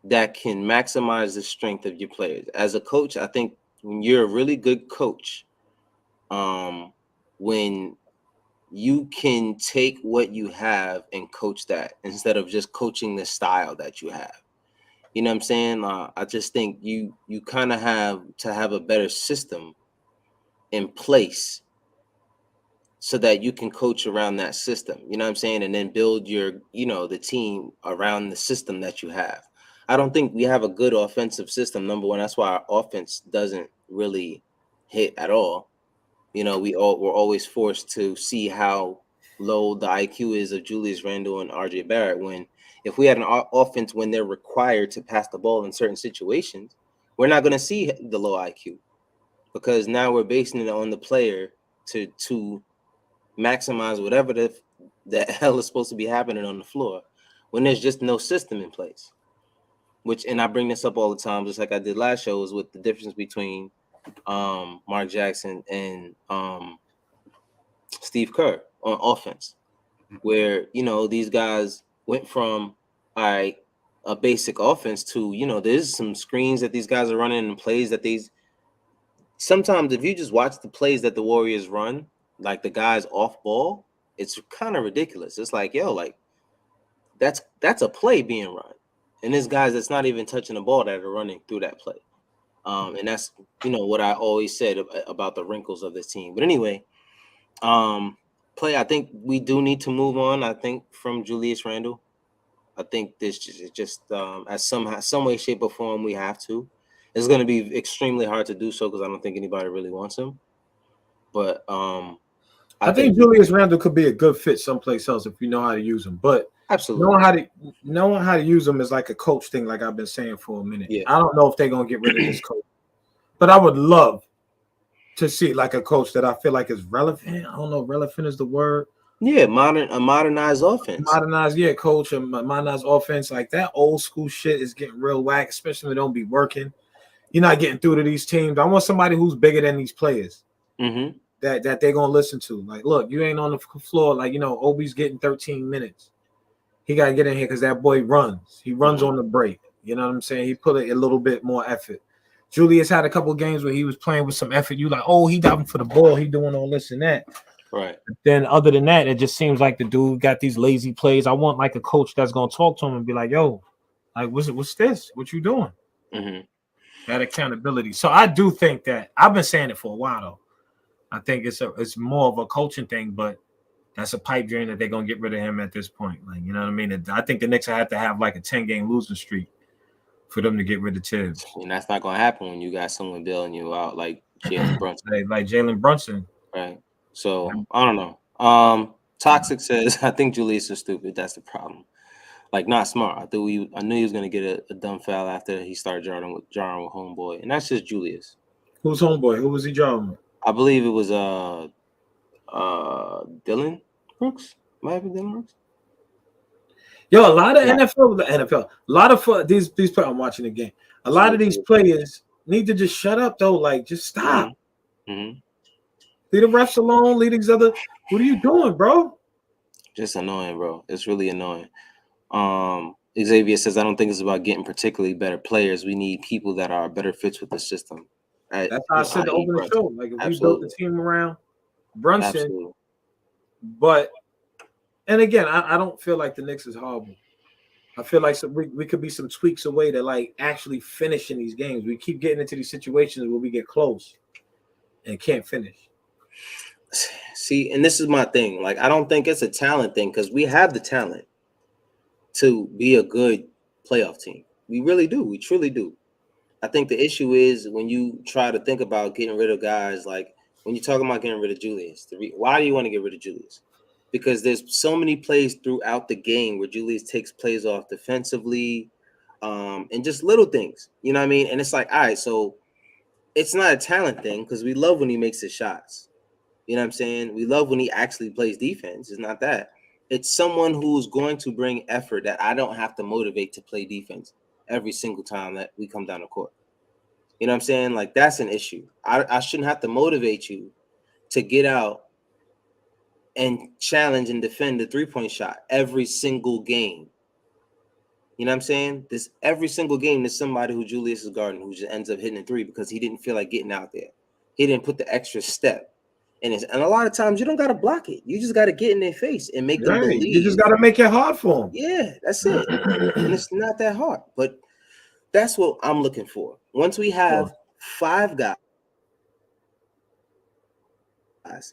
that can maximize the strength of your players. As a coach, I think when you're a really good coach, when you can take what you have and coach that instead of just coaching the style that you have. You know what I'm saying? I just think you kind of have to have a better system in place so that you can coach around that system. You know what I'm saying? And then build your, the team around the system that you have. I don't think we have a good offensive system, number one. That's why our offense doesn't really hit at all. We're always forced to see how low the IQ is of Julius Randle and RJ Barrett. When if we had an offense when they're required to pass the ball in certain situations, we're not going to see the low IQ because now we're basing it on the player to maximize whatever the hell is supposed to be happening on the floor when there's just no system in place. And I bring this up all the time, just like I did last show, is with the difference between Mark Jackson and Steve Kerr on offense, where these guys went from a basic offense to there's some screens that these guys are running and plays that sometimes if you just watch the plays that the Warriors run, like the guys off ball, it's kind of ridiculous. It's like, that's a play being run, and there's guys that's not even touching the ball that are running through that play. And that's, what I always said about the wrinkles of this team. But anyway, I think we do need to move on, I think, from Julius Randle. I think this just as some way, shape, or form, we have to. It's going to be extremely hard to do so because I don't think anybody really wants him. But I think Julius Randle could be a good fit someplace else if you know how to use him. But Absolutely. knowing how to use them is like a coach thing, like I've been saying for a minute. Yeah. I don't know if they're gonna get rid of this coach, but I would love to see like a coach that I feel like is relevant. I don't know, relevant is the word. Yeah, a modernized offense. Modernized, yeah, coach, a modernized offense. Like that old school shit is getting real whack, especially when it don't be working. You're not getting through to these teams. I want somebody who's bigger than these players. Mm-hmm. That they're gonna listen to. Like, look, you ain't on the floor. Like, Obi's getting 13 minutes. He gotta get in here because that boy runs. He runs on the break. You know what I'm saying? He put a little bit more effort. Julius had a couple games where he was playing with some effort. You like, oh, he diving for the ball. He doing all this and that. Right. Then other than that, it just seems like the dude got these lazy plays. I want like a coach that's gonna talk to him and be like, yo, like, what's this? What you doing? Mm-hmm. That accountability. So I do think that I've been saying it for a while though. I think it's more of a coaching thing, but that's a pipe dream that they're gonna get rid of him at this point. Like, you know what I mean? I think the Knicks have to have like a 10-game losing streak for them to get rid of Tibbs. And that's not gonna happen when you got someone bailing you out like Jalen Brunson. Like Jalen Brunson. Right. So I don't know. Toxic says, I think Julius is stupid. That's the problem. Like, not smart. I knew he was gonna get a dumb foul after he started jarring with homeboy, and that's just Julius. Who's homeboy? Who was he jarring with? I believe it was Dylan Brooks. Might have been Dylan Brooks. Yo, a lot of NFL, a lot of these players. I'm watching the game. A lot of these players need to just shut up though. Like, just stop. Mm-hmm. Leave the refs alone. Leave these other. What are you doing, bro? Just annoying, bro. It's really annoying. Xavier says, I don't think it's about getting particularly better players. We need people that are better fits with the system. That's how I said to open the show. Like, if we built the team around Brunson, Absolutely. But and again, I don't feel like the Knicks is horrible. I feel like we could be some tweaks away to like actually finishing these games. We keep getting into these situations where we get close and can't finish. See, and this is my thing. Like, I don't think it's a talent thing because we have the talent to be a good playoff team. We really do. We truly do. I think the issue is when you try to think about getting rid of guys, like when you're talking about getting rid of Julius. Why do you want to get rid of Julius? Because there's so many plays throughout the game where Julius takes plays off defensively, and just little things. You know what I mean? And it's like, all right, so it's not a talent thing because we love when he makes his shots. You know what I'm saying? We love when he actually plays defense. It's not that. It's someone who's going to bring effort that I don't have to motivate to play defense every single time that we come down the court. You know what I'm saying? Like, that's an issue. I shouldn't have to motivate you to get out and challenge and defend the three-point shot every single game. You know what I'm saying? Every single game, there's somebody who Julius is guarding who just ends up hitting a three because he didn't feel like getting out there. He didn't put the extra step. And a lot of times you don't got to block it. You just got to get in their face and make them believe. You just got to make it hard for them. Yeah, that's it. And it's not that hard. But that's what I'm looking for. Once we have 5 guys,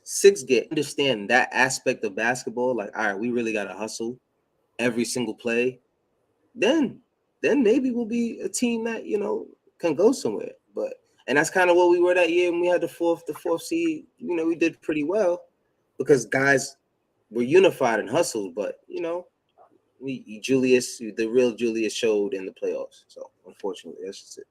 6 get understand that aspect of basketball, like, all right, we really got to hustle every single play, then maybe we'll be a team that, can go somewhere. And that's kind of what we were that year when we had the fourth seed. We did pretty well because guys were unified and hustled, but Julius, the real Julius showed in the playoffs. So unfortunately, that's just it.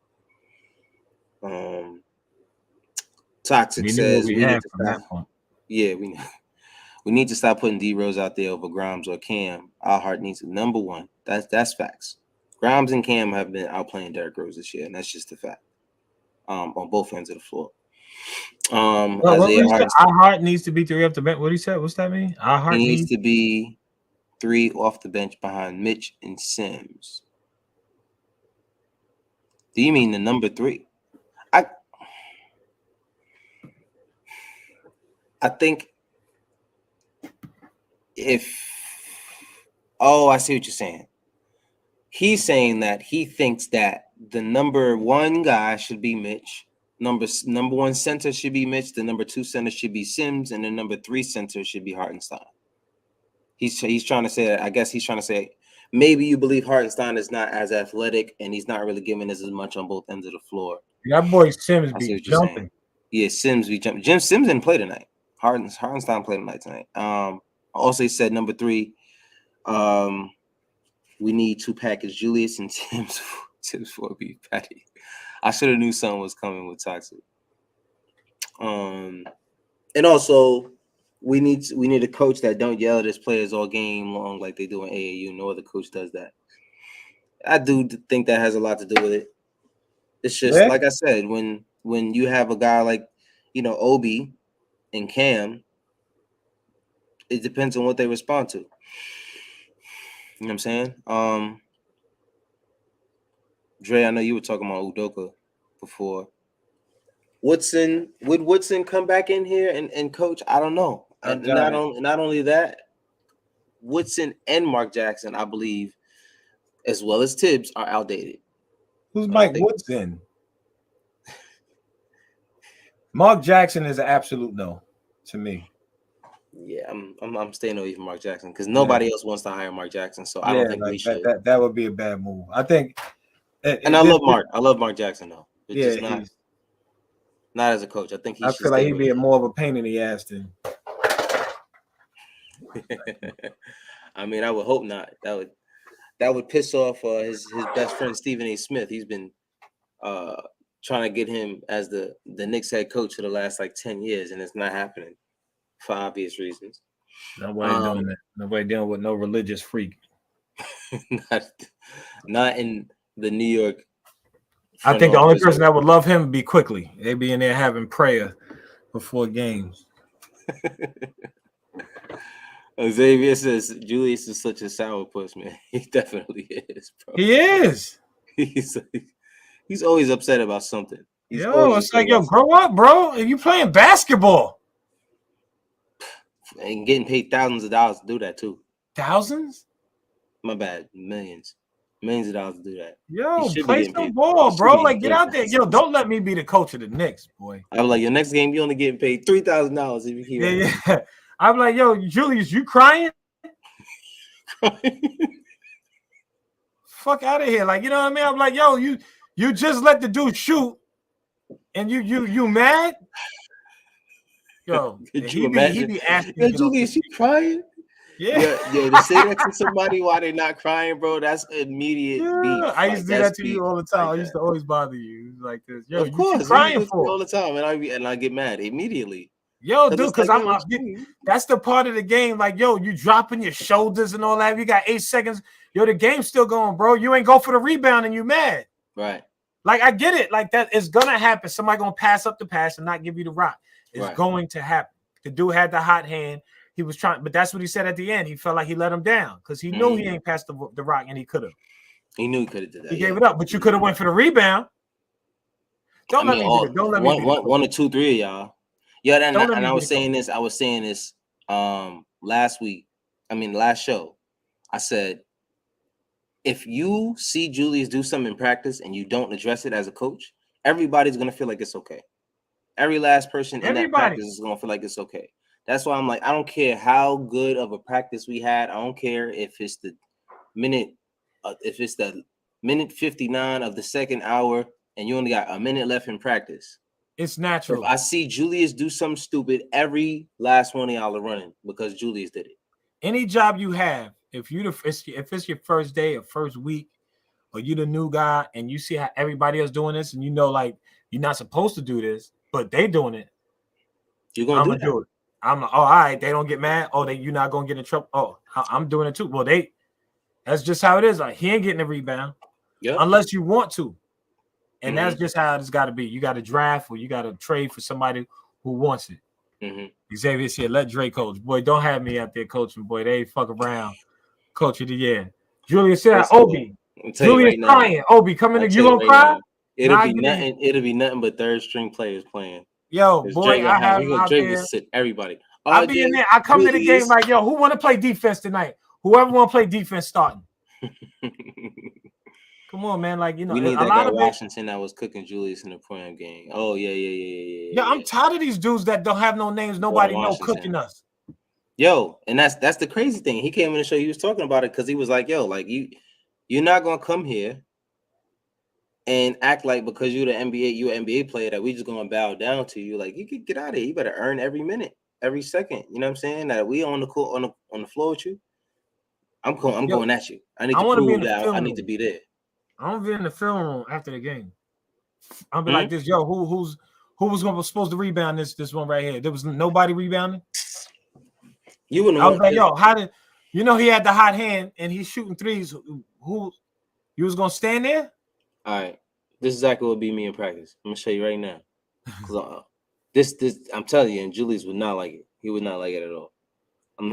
Toxic says we need to stop. Yeah, we need to stop putting D-Rose out there over Grimes or Cam. Our heart needs it. Number one. That's facts. Grimes and Cam have been outplaying Derrick Rose this year, and that's just a fact. On both ends of the floor. Our heart needs to be 3 off the bench. What he said? What's that mean? Our heart needs to be 3 off the bench behind Mitch and Sims. Do you mean the number 3? I think I see what you're saying. He's saying that he thinks that the number 1 guy should be Mitch, number 1 center should be Mitch, the number 2 center should be Sims, and the number 3 center should be Hartenstein. He's trying to say that. I guess he's trying to say maybe you believe Hartenstein is not as athletic and he's not really giving us as much on both ends of the floor. That boy Sims be jumping. Yeah, Sims be jumping. Jim Sims didn't play tonight. Hartenstein played tonight. Also, he said number 3. We need to package Julius and Tim's for a beef patty. I should have knew something was coming with Toxic. And also we need a coach that don't yell at his players all game long like they do in AAU. No other coach does that. I do think that has a lot to do with it. It's just like I said, when you have a guy like, Obi and Cam, it depends on what they respond to. You know what I'm saying? Dre, I know you were talking about Udoka before. Would Woodson come back in here and coach? I don't know. And not only that, Woodson and Mark Jackson, I believe, as well as Tibbs, are outdated. Who's Mike Woodson? Mark Jackson is an absolute no to me. Yeah, I'm staying away from Mark Jackson because nobody else wants to hire Mark Jackson. So I don't think we should. That would be a bad move. I think. And I love Mark. I love Mark Jackson though. It's just not as a coach. I think I feel like he'd be more of a pain in the ass than. I mean, I would hope not. That would piss off his best friend Stephen A. Smith. He's been trying to get him as the Knicks head coach for the last 10 years, and it's not happening for obvious reasons. Nobody doing that. Nobody dealing with no religious freak. not in the New York. I think the only person that would love him would be Quickly. They'd be in there having prayer before games. Xavier says Julius is such a sourpuss, man. He definitely is, bro. He is. He's always upset about something. It's like, grow up, bro. You playing basketball. And getting paid thousands of dollars to do that, too. Thousands? My bad. Millions of dollars to do that. Play some ball, bro. Get out there. Don't let me be the coach of the Knicks, boy. I'm like, your next game, you only getting paid $3,000 if you keep Yeah. I'm like, Julius, you crying? Fuck out of here. You know what I mean? I'm like, you just let the dude shoot and you mad? He be asking. Julius, you crying? Yeah. To say that to somebody while they're not crying, bro, that's immediate beef. I used to do that to you all the time. I used to always bother you like this. Of course, you crying for all the time, and I get mad immediately. Dude, because that's the part of the game. You dropping your shoulders and all that. You got 8 seconds. The game's still going, bro. You ain't go for the rebound and you mad. Right. I get it. That is gonna happen. Somebody gonna pass up the pass and not give you the rock. It's going to happen. The dude had the hot hand. He was trying, but that's what he said at the end. He felt like he let him down because he knew he ain't passed the rock and he could have. He knew he could have did that. He gave it up, but you could have went for the rebound. Don't let me do it. Don't let me. One or two, three of y'all. Yeah, and I was saying this. I was saying this last week. Last show. I said, if you see Julius do something in practice and you don't address it as a coach, everybody's gonna feel like it's okay. Every last person in that practice is gonna feel like it's okay. That's why I'm like, I don't care how good of a practice we had. I don't care if it's the minute 59 of the second hour and you only got a minute left in practice. It's natural. If I see Julius do something stupid, every last one of y'all are running because Julius did it. Any job you have, if it's your first day or first week, or you the new guy and you see how everybody else doing this, and you're not supposed to do this, but they doing it, you're gonna do it. I'm like, all right, they don't get mad. You're not gonna get in trouble. Oh, I'm doing it too. Well, that's just how it is. He ain't getting a rebound, unless you want to, and that's just how it's got to be. You got to draft or you got to trade for somebody who wants it. Xavier said, "Let Dre coach." Boy, don't have me out there coaching. Boy, they fuck around. Coach of the year, Julius said, "Obi, Julius crying. Obi, come in. You gonna cry? It'll be nothing. It'll be nothing but third string players playing." Boy, I have out there. Sit everybody. I be in there. I come to the game like, who want to play defense tonight? Whoever want to play defense starting. Come on, man. We need that guy Washington that was cooking Julius in the prime game. Oh yeah. Yeah, I'm tired of these dudes that don't have no names. Nobody know cooking us. And that's the crazy thing. He came in the show. He was talking about it because he was like, you're not gonna come here and act like because you're an NBA player that we just gonna bow down to you. You could get out of here. You better earn every minute, every second. You know what I'm saying? That we on the court on the floor with you. I'm going at you. I need I to wanna be in prove the that film I need room. to be there. I'm gonna be in the film room after the game. I'll be like this, yo, who was supposed to rebound this one right here? There was nobody rebounding. You wouldn't I was want like, yo, how did he had the hot hand and he's shooting threes? Who you was gonna stand there? All right, this exactly would be me in practice. I'm gonna show you right now. This I'm telling you, and Julius would not like it. He would not like it at all.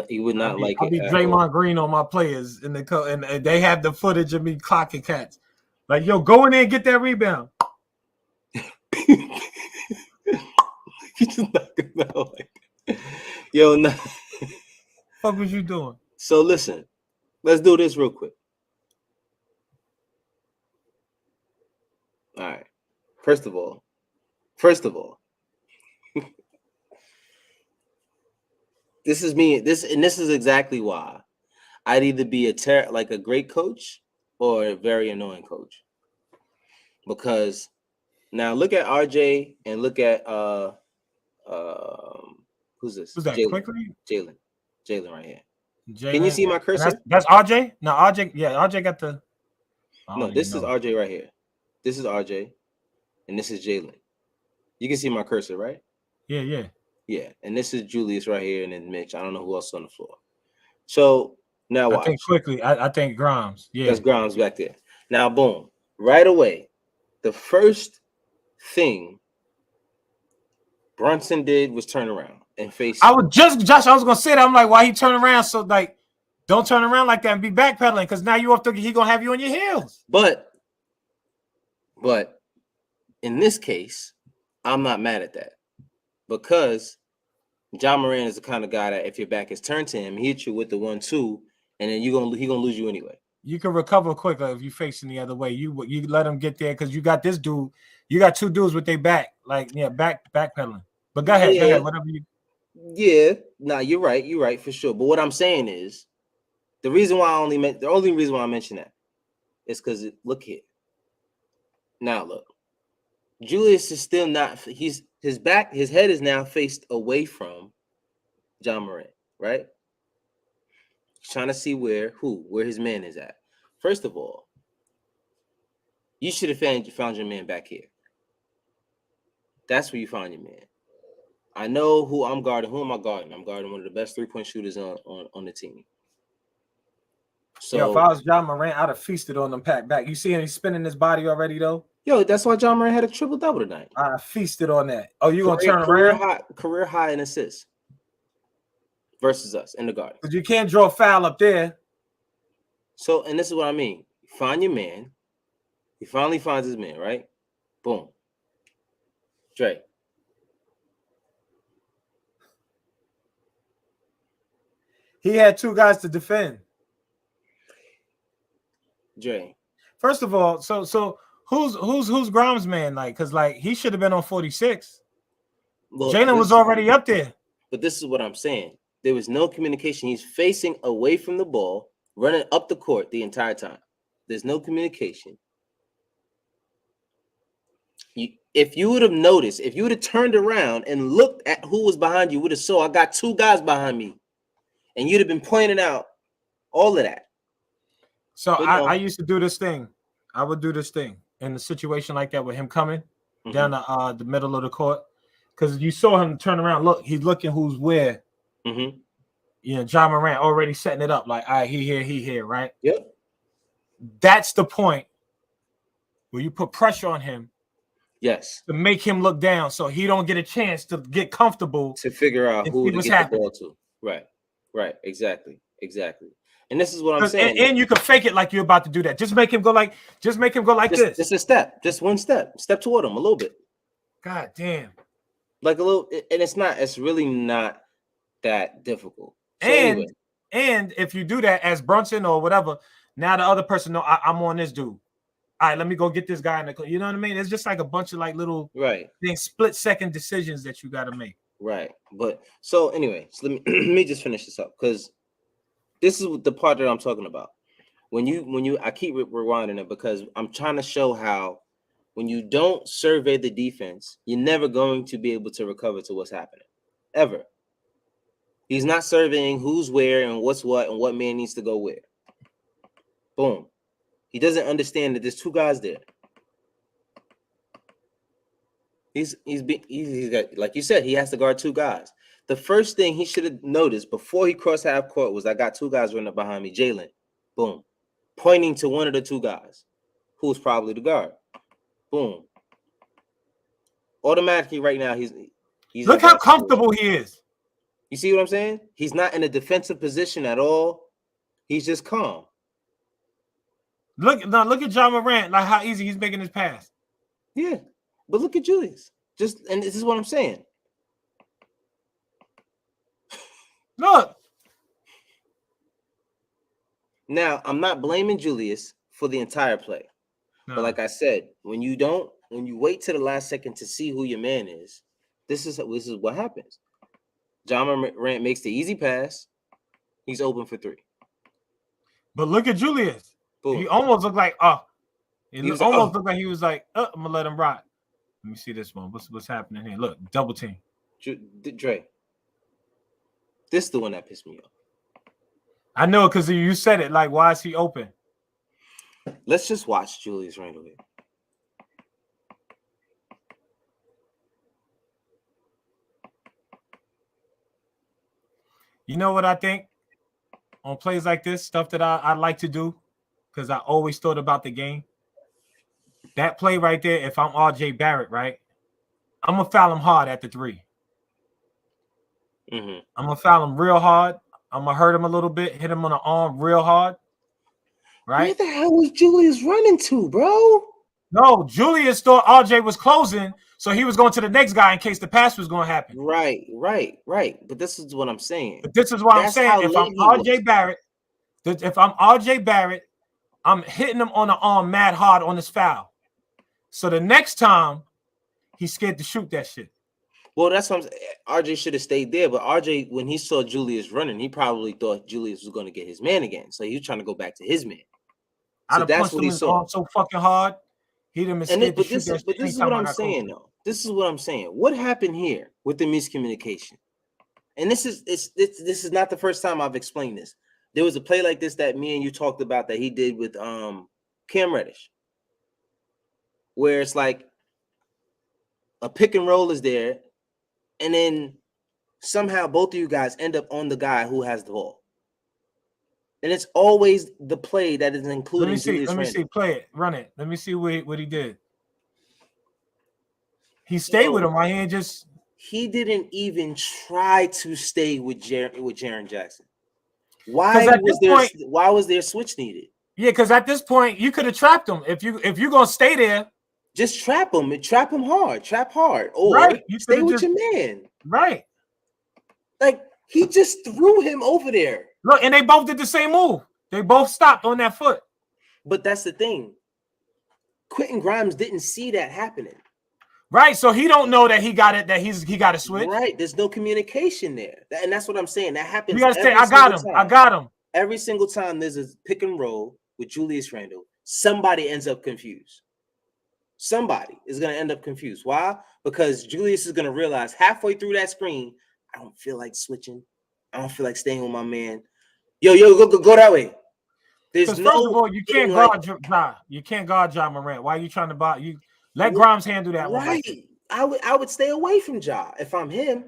He would not like I'll it be at Draymond all. Green on my players in the and they have the footage of me clocking cats. Like, yo, go in there and get that rebound. You just knock him out like that. Yo, no. Fuck was you doing? So listen, let's do this real quick. All right. First of all, this is me. This is exactly why I'd either be like a great coach or a very annoying coach. Because now look at RJ and look at who's this? Who's that? Quickly? Jalen right here. Jalen. Can you see my cursor? That's RJ? No, RJ. Yeah, RJ got the. No, this is RJ right here. This is RJ, and this is Jalen. You can see my cursor, right? Yeah. Yeah, and this is Julius right here, and then Mitch. I don't know who else on the floor. So now watch. I think Quickly. I think Grimes. Yeah, that's Grimes back there. Now, boom, right away, the first thing Brunson did was turn around and face. I was gonna say that. I'm like, why he turn around? So like, don't turn around like that and be backpedaling because now you off he gonna have you on your heels. But in this case, I'm not mad at that because John Moran is the kind of guy that if your back is turned to him, he hit you with the 1-2, and then he gonna lose you anyway. You can recover quicker if you're facing the other way. You let him get there because you got this dude. You got two dudes with their back, backpedaling. But go ahead, whatever you. Yeah, nah, you're right for sure. But what I'm saying is, the only reason why I mention that is because look here. Now look, Julius is still not. His head is now faced away from John Moran, right? He's trying to see where his man is at. First of all, you should have found your man back here. That's where you find your man. I know who I'm guarding. Who am I guarding? I'm guarding one of the best 3-point shooters on the team. So if I was John Moran, I'd have feasted on them pack back. You see him spinning his body already though? Yo, that's why John Moran had a triple-double tonight. I feasted on that. Oh, you gonna turn around? Career high in assists versus us in the Garden. Because you can't draw a foul up there. So, and this is what I mean. Find your man. He finally finds his man, right? Boom. Dre. He had two guys to defend. Dre. First of all, so who's Grimes' man like? Because like he should have been on 46. Jalen was already up there. But this is what I'm saying. There was no communication. He's facing away from the ball, running up the court the entire time. There's no communication. If you would have noticed, if you would have turned around and looked at who was behind you, would have saw I got two guys behind me, and you'd have been pointing out all of that. So I used to do this thing. I would do this thing in a situation like that with him coming down the middle of the court, because you saw him turn around. Look, he's looking who's where. Mm-hmm. You know, John Moran already setting it up like, all right, he here, right? Yep. That's the point where you put pressure on him. Yes. To make him look down so he don't get a chance to get comfortable. To figure out who to get the ball to. Right. Exactly. And this is what I'm saying. And you can fake it like you're about to do that. Just make him go like this. Just a step. Just one step. Step toward him a little bit. God damn. Like a little, and it's really not that difficult. So and if you do that as Brunson or whatever, now the other person know I'm on this dude. All right, let me go get this guy in the. You know what I mean? It's just like a bunch of like little split-second decisions that you got to make. Right. But so anyway, so let me just finish this up because this is the part that I'm talking about. When you I keep rewinding it because I'm trying to show how when you don't survey the defense, you're never going to be able to recover to what's happening ever. He's not surveying who's where and what's what and what man needs to go where. Boom. He doesn't understand that there's two guys there. He's got, like you said, he has to guard two guys. The first thing he should have noticed before he crossed half court was I got two guys running up behind me. Jalen, boom, pointing to one of the two guys, who's probably the guard. Boom. Automatically, right now, he's look how comfortable he is. You see what I'm saying? He's not in a defensive position at all. He's just calm. Look at John Morant, like how easy he's making his pass. Yeah, but look at Julius. And this is what I'm saying. Look. Now, I'm not blaming Julius for the entire play. No. But like I said, when you wait to the last second to see who your man is, this is what happens. John Morant makes the easy pass. He's open for three. But look at Julius. Boom. He almost looked like, looked like he was like, I'm gonna let him rock. Let me see this one. What's happening here? Look, double team. Dre. This is the one that pissed me off. I know, because you said it. Like, why is he open? Let's just watch Julius Randle here. You know what I think? On plays like this, stuff that I like to do, because I always thought about the game. That play right there, if I'm RJ Barrett, right, I'm going to foul him hard at the three. Mm-hmm. I'm going to foul him real hard. I'm going to hurt him a little bit, hit him on the arm real hard. Right? Where the hell was Julius running to, bro? No, Julius thought RJ was closing, so he was going to the next guy in case the pass was going to happen. Right. But this is what I'm saying. But this is what I'm saying. If I'm RJ Barrett, I'm hitting him on the arm mad hard on his foul. So the next time, he's scared to shoot that shit. Well, that's what I'm saying. RJ should have stayed there, but RJ, when he saw Julius running, he probably thought Julius was going to get his man again. So he was trying to go back to his man. So that's what he saw. So fucking hard. He didn't scared to shoot that shit. But this is what I'm saying, though. This is what I'm saying. What happened here with the miscommunication? And this is not the first time I've explained this. There was a play like this that me and you talked about that he did with Cam Reddish, where it's like a pick and roll is there, and then somehow both of you guys end up on the guy who has the ball. And it's always the play that is including. Let me see. Play it. Run it. Let me see what he did. He stayed with him. He didn't even try to stay with Jaren Jackson. Why was there a switch needed? Yeah, because at this point you could have trapped him. If you're gonna stay there, just trap him and trap him hard, or right. Stay with your man. Right. Like he just threw him over there. Look, and they both did the same move. They both stopped on that foot. But that's the thing. Quentin Grimes didn't see that happening. Right, so he don't know that he got it. That he got to switch. Right, there's no communication there, and that's what I'm saying. That happens. You gotta say, "I got him." Every single time there's a pick and roll with Julius Randle, somebody ends up confused. Somebody is gonna end up confused. Why? Because Julius is gonna realize halfway through that screen, I don't feel like switching. I don't feel like staying with my man. Yo, go that way. There's no. First of all, you can't guard. You can't guard John Morant. Why are you trying to buy you? Let Grimes handle that one. Right. I would stay away from Ja if I'm him.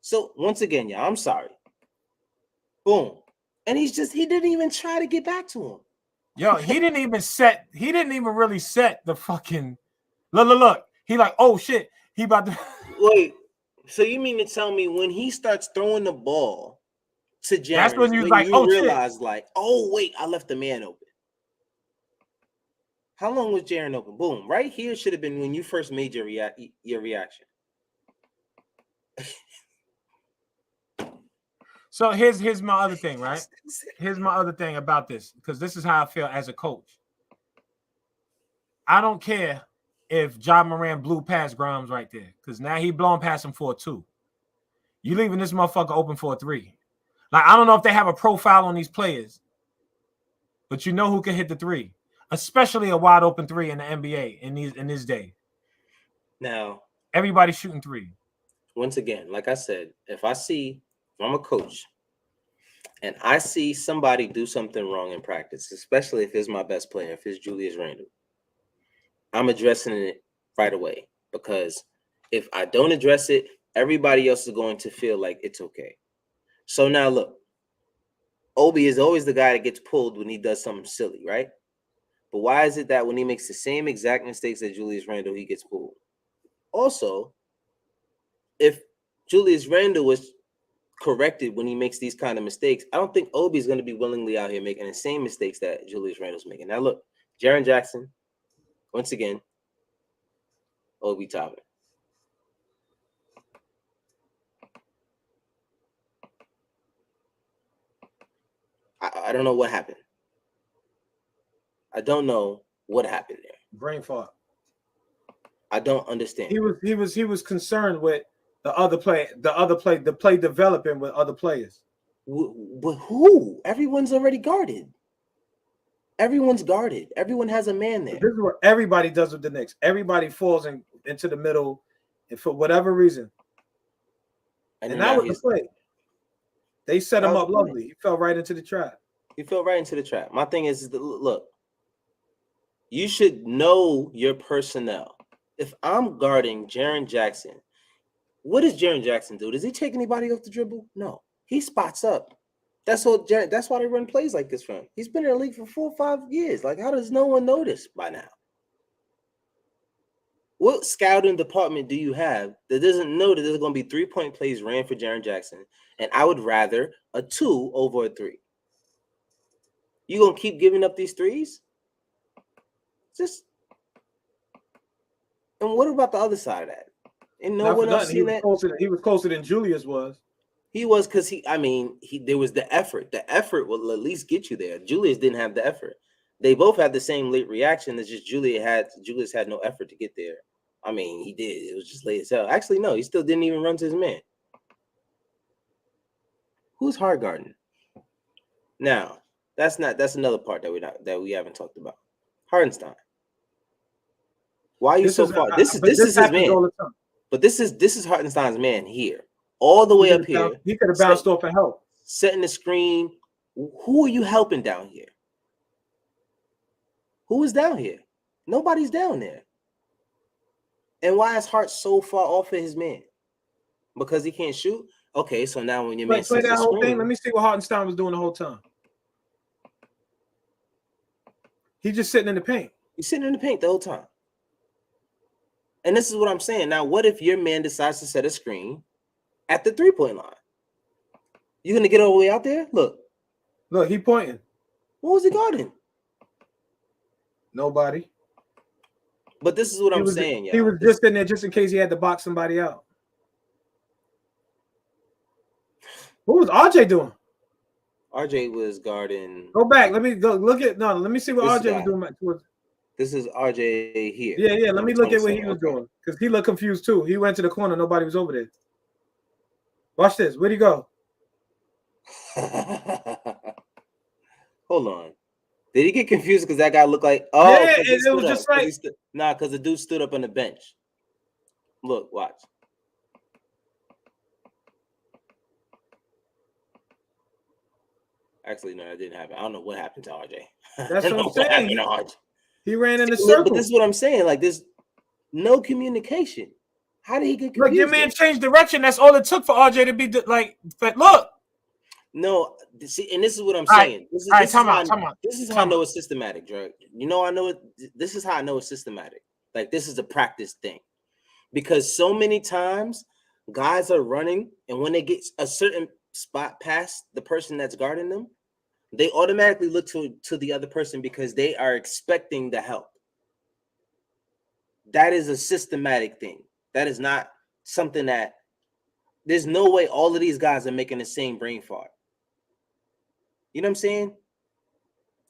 So once again, y'all, I'm sorry. Boom. And he didn't even try to get back to him. Yo, he didn't even really set the fucking look. He like, oh shit. He about to wait. So you mean to tell me when he starts throwing the ball to Jaren, that's when you realize shit. Like, oh wait, I left the man open. How long was Jaren open? Boom. Right here should have been when you first made your reaction. So here's my other thing, right? Here's my other thing about this, because this is how I feel as a coach. I don't care if John Morant blew past Grimes right there, because now he blowing past him for a 2. You leaving this motherfucker open for a 3. Like, I don't know if they have a profile on these players, but you know who can hit the 3. Especially a wide open 3 in the NBA in this day. Now, everybody's shooting 3. Once again, like I said, if I'm a coach and I see somebody do something wrong in practice, especially if it's my best player, if it's Julius Randle, I'm addressing it right away, because if I don't address it, everybody else is going to feel like it's okay. So now look, Obi is always the guy that gets pulled when he does something silly, right? But why is it that when he makes the same exact mistakes as Julius Randle, he gets pulled? Also, if Julius Randle was corrected when he makes these kind of mistakes, I don't think Obi is going to be willingly out here making the same mistakes that Julius Randle's making. Now look, Jaren Jackson, once again, Obi Toppin. I don't know what happened. I don't know what happened there. Brain fart. I don't understand. He was concerned with the play developing with other players. But who? Everyone's already guarded. Everyone's guarded. Everyone has a man there. This is what everybody does with the Knicks. Everybody falls into the middle, and for whatever reason. And that was the play. They set him up lovely. He fell right into the trap. He fell right into the trap. My thing is, look, you should know your personnel. If I'm guarding Jaren Jackson, what does Jaren Jackson do? Does he take anybody off the dribble? No. He spots up. That's why they run plays like this for him. He's been in the league for 4 or 5 years. Like, how does no one notice by now? What scouting department do you have that doesn't know that there's going to be 3-point plays ran for Jaren Jackson, and I would rather a 2 over a 3? You going to keep giving up these threes? And what about the other side of that? And no one else seen that? He was closer than Julius was. He was, because there was the effort. The effort will at least get you there. Julius didn't have the effort. They both had the same late reaction. It's just Julius had no effort to get there. I mean, he did. It was just late as hell. Actually, no, he still didn't even run to his man. Who's hard guarding? Now, that's another part that we haven't talked about. Hardenstein. Why are you so far? This is his man. But this is Hartenstein's man here. All the way up here. He could have bounced off and help. Setting the screen. Who are you helping down here? Who is down here? Nobody's down there. And why is Hart so far off of his man? Because he can't shoot? Okay, so now when your man play that whole thing, let me see what Hartenstein was doing the whole time. He's just sitting in the paint. He's sitting in the paint the whole time. And this is what I'm saying. Now, what if your man decides to set a screen at the 3-point line? You gonna get all the way out there? Look, he pointing. What was he guarding? Nobody. But this is what I'm saying. He was just in there just in case he had to box somebody out. What was RJ doing? RJ was guarding. Go back. Let me go look at. No, let me see what RJ was doing. This is RJ here. Yeah. Let me look at what he was doing, because he looked confused too. He went to the corner. Nobody was over there. Watch this. Where'd he go? Hold on. Did he get confused because that guy looked like? Oh, yeah, it was just like because the dude stood up on the bench. Look, watch. Actually, no, that didn't happen. I don't know what happened to RJ. That's what I'm saying. He ran in the circle. But this is what I'm saying. Like, there's no communication. How did he get confused? Look, your man changed direction. That's all it took for RJ to be like. But look. No, see, and this is what I'm saying. This is time out. This is how I know it's systematic, Drake. You know, I know it. This is how I know it's systematic. Like, this is a practice thing, because so many times guys are running, and when they get a certain spot past the person that's guarding them, they automatically look to the other person because they are expecting the help. That is a systematic thing. That is not something that there's no way all of these guys are making the same brain fart. You know what I'm saying?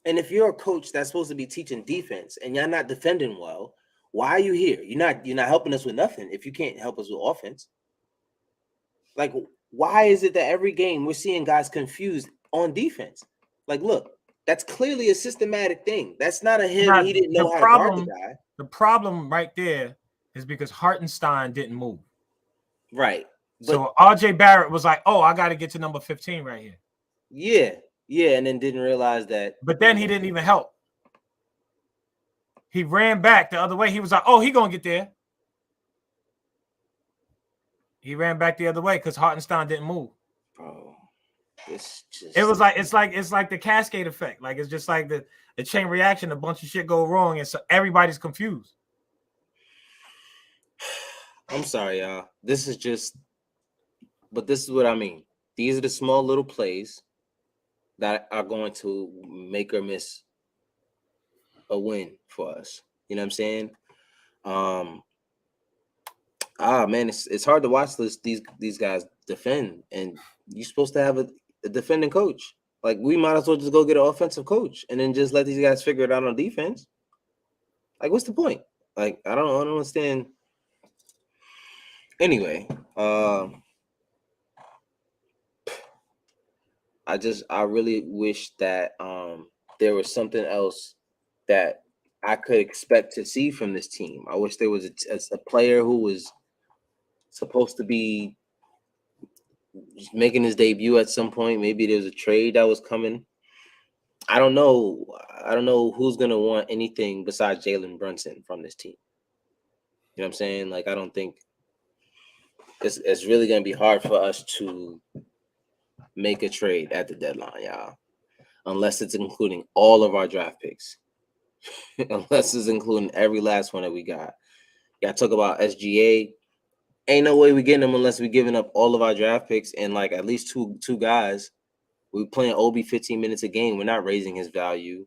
And if you're a coach that's supposed to be teaching defense and you're not defending well, why are you here? You're not helping us with nothing if you can't help us with offense. Like, why is it that every game we're seeing guys confused on defense? Like, look, that's clearly a systematic thing. That's not a him. He didn't know how to guard the guy. The problem right there is because Hartenstein didn't move. Right. So RJ Barrett was like, oh, I got to get to number 15 right here. Yeah, and then didn't realize that. But then he didn't even help. He ran back the other way. He was like, "Oh, he gonna get there." He ran back the other way because Hartenstein didn't move. Bro, it's just. It was like it's like the cascade effect. Like it's just like the chain reaction. A bunch of shit go wrong, and so everybody's confused. I'm sorry, y'all. This is what I mean. These are the small little plays that are going to make or miss a win for us. You know what I'm saying? Man, it's hard to watch these guys defend, and you're supposed to have a defending coach. Like, we might as well just go get an offensive coach and then just let these guys figure it out on defense. Like, what's the point? Like, I don't understand. Anyway, I really wish that there was something else that I could expect to see from this team. I wish there was a player who was supposed to be making his debut at some point. Maybe there's a trade that was coming. I don't know who's gonna want anything besides Jalen Brunson from this team. You know what I'm saying? Like, I don't think it's really gonna be hard for us to make a trade at the deadline, y'all, unless it's including all of our draft picks. Unless it's including every last one that we got. Y'all talk about SGA. Ain't no way we getting them unless we giving up all of our draft picks and like at least two guys. We playing Obi 15 minutes a game. We're not raising his value.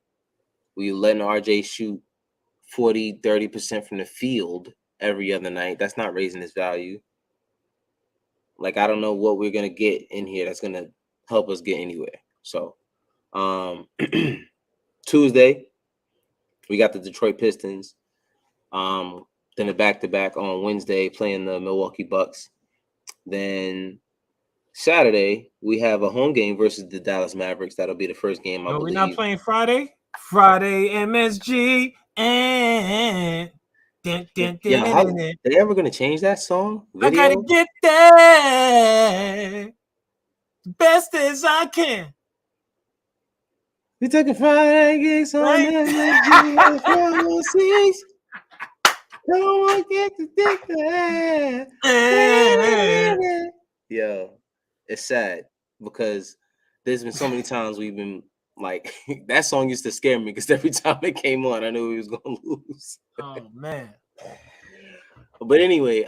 We letting RJ shoot 40-30% from the field every other night. That's not raising his value. Like, I don't know what we're gonna get in here that's gonna help us get anywhere. So Tuesday, we got the Detroit Pistons. Then a back-to-back on Wednesday playing the Milwaukee Bucks. Then Saturday, we have a home game versus the Dallas Mavericks. That'll be the first game, I No, believe. we're not playing Friday. Friday MSG and Yeah, they ever gonna change that song? I gotta get there best as I can. We took a Friday gigs on Right? MSG. Don't want to get to think that. Yo, it's sad because there's been so many times we've been like, that song used to scare me because every time it came on, I knew we was gonna lose. Oh man. But anyway,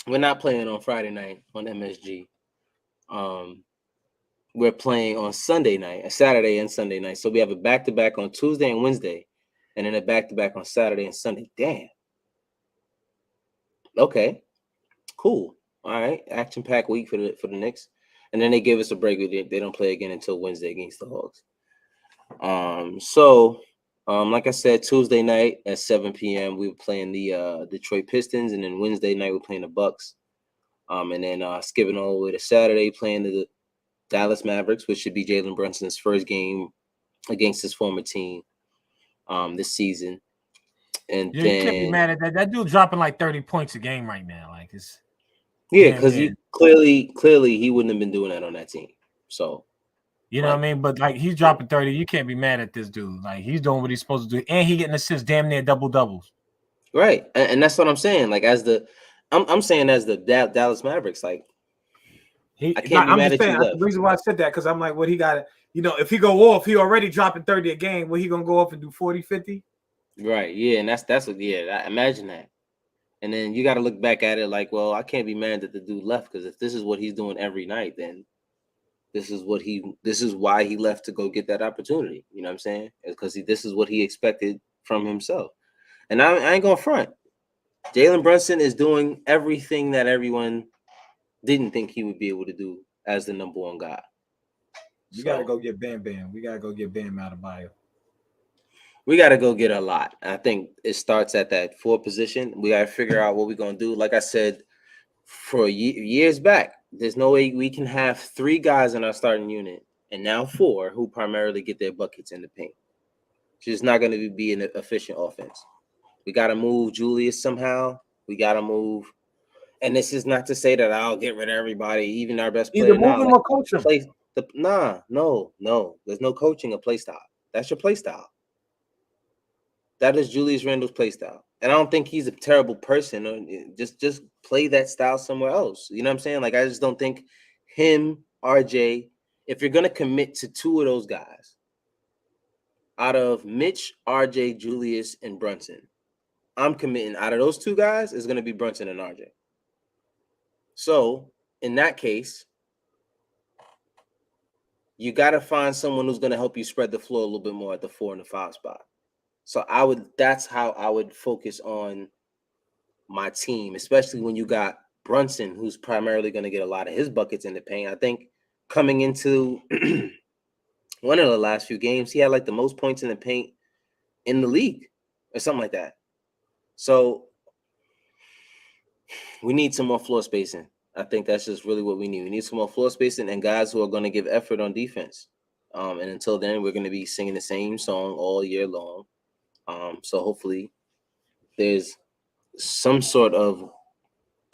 we're not playing on Friday night on MSG. We're playing on Sunday night, a Saturday and Sunday night. So we have a back-to-back on Tuesday and Wednesday, and then a back-to-back on Saturday and Sunday. Damn. Okay. Cool. All right. Action-packed week for the Knicks. And then they give us a break. They don't play again until Wednesday against the Hawks. Like I said, Tuesday night at 7 p.m. we were playing the Detroit Pistons, and then Wednesday night we're playing the Bucks. And then skipping all the way to Saturday, playing the Dallas Mavericks, which should be Jalen Brunson's first game against his former team this season. And you can't be mad at that. That dude dropping like 30 points a game right now. Like, it's because you clearly he wouldn't have been doing that on that team. So you know what I mean? But like, he's dropping 30. You can't be mad at this dude. Like, he's doing what he's supposed to do, and he getting assists damn near double doubles. Right, and that's what I'm saying. Like, I'm saying as the Dallas Mavericks, like, I can't be mad at you. The reason why I said that because I'm like, what he got? You know, if he go off, he already dropping 30 a game. What he gonna go off and do 40, 50? Right. Yeah, and that's what. Yeah, imagine that. And then you got to look back at it like, well, I can't be mad that the dude left because if this is what he's doing every night, then this is why he left to go get that opportunity. You know what I'm saying? Because this is what he expected from himself. And I ain't gonna front. Jalen Brunson is doing everything that everyone didn't think he would be able to do as the number one guy. We gotta go get Bam Bam. We gotta go get Bam out of bio. We got to go get a lot. I think it starts at that 4 position. We got to figure out what we're going to do. Like I said, for years back, there's no way we can have 3 guys in our starting unit and now 4 who primarily get their buckets in the paint. It's just not going to be an efficient offense. We got to move Julius somehow. We got to move. And this is not to say that I'll get rid of everybody, even our best player. Either move him or coach him. No. There's no coaching a play style. That's your play style. That is Julius Randle's play style. And I don't think he's a terrible person. Or just play that style somewhere else. You know what I'm saying? Like, I just don't think him, RJ, if you're gonna commit to two of those guys, out of Mitch, RJ, Julius, and Brunson, I'm committing out of those two guys is gonna be Brunson and RJ. So in that case, you got to find someone who's going to help you spread the floor a little bit more at the 4 and the 5 spot. So that's how I would focus on my team, especially when you got Brunson, who's primarily going to get a lot of his buckets in the paint. I think coming into one of the last few games, he had like the most points in the paint in the league or something like that. So we need some more floor spacing. I think that's just really what we need. We need some more floor spacing and guys who are going to give effort on defense. And until then, we're going to be singing the same song all year long. So hopefully there's some sort of,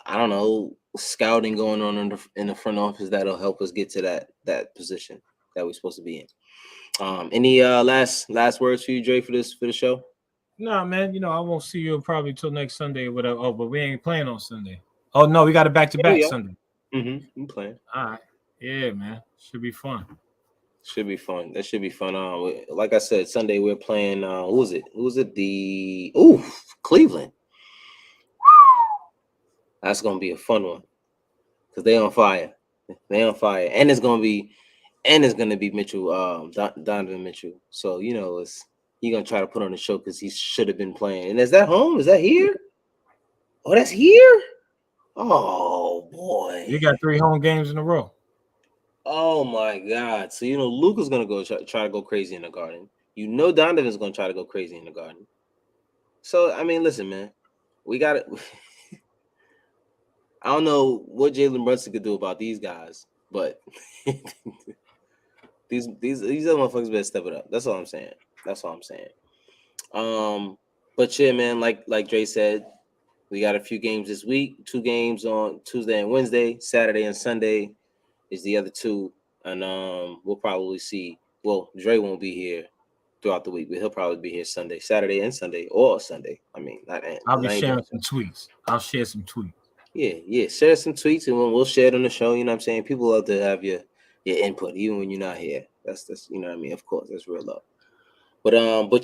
I don't know, scouting going on in the front office that'll help us get to that position that we're supposed to be in. Any last words for you, Dre, for the show? Nah, man. I won't see you probably till next Sunday or whatever. Oh, but we ain't playing on Sunday. Oh no, we got a back-to-back Sunday. I'm playing. All right. Yeah, man. Should be fun. Should be fun. That should be fun. Like I said, Sunday we're playing. Who was it? Cleveland. That's gonna be a fun one because they on fire. And it's gonna be Mitchell. Donovan Mitchell. So he gonna try to put on the show because he should have been playing. And is that home? Is that here? Oh, that's here. Oh boy. You got 3 home games in a row. Oh my God! So Luka's gonna go try to go crazy in the Garden. Donovan's gonna try to go crazy in the Garden. So I mean, listen, man, we got it. I don't know what Jalen Brunson could do about these guys, but these other motherfuckers better step it up. That's all I'm saying. But yeah, man, like Dre said, we got a few games this week. 2 games on Tuesday and Wednesday. Saturday and Sunday is the other 2, and we'll probably see. Well, Dre won't be here throughout the week, but he'll probably be here Saturday and Sunday, or Sunday. I mean, I'll be sharing some tweets. I'll share some tweets. Yeah. Share some tweets, and we'll share it on the show. You know what I'm saying? People love to have your input, even when you're not here. That's you know what I mean. Of course, that's real love. But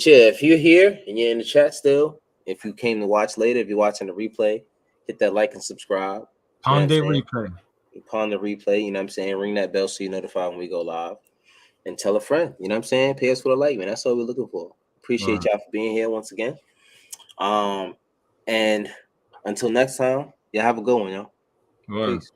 yeah, if you're here and you're in the chat still, if you came to watch later, if you're watching the replay, hit that like and subscribe. On the replay. Upon the replay, you know what I'm saying? Ring that bell so you're notified when we go live. And tell a friend, you know what I'm saying? Pay us for the like, man. That's all we're looking for. Appreciate y'all for being here once again. And until next time, y'all have a good one, y'all. Peace.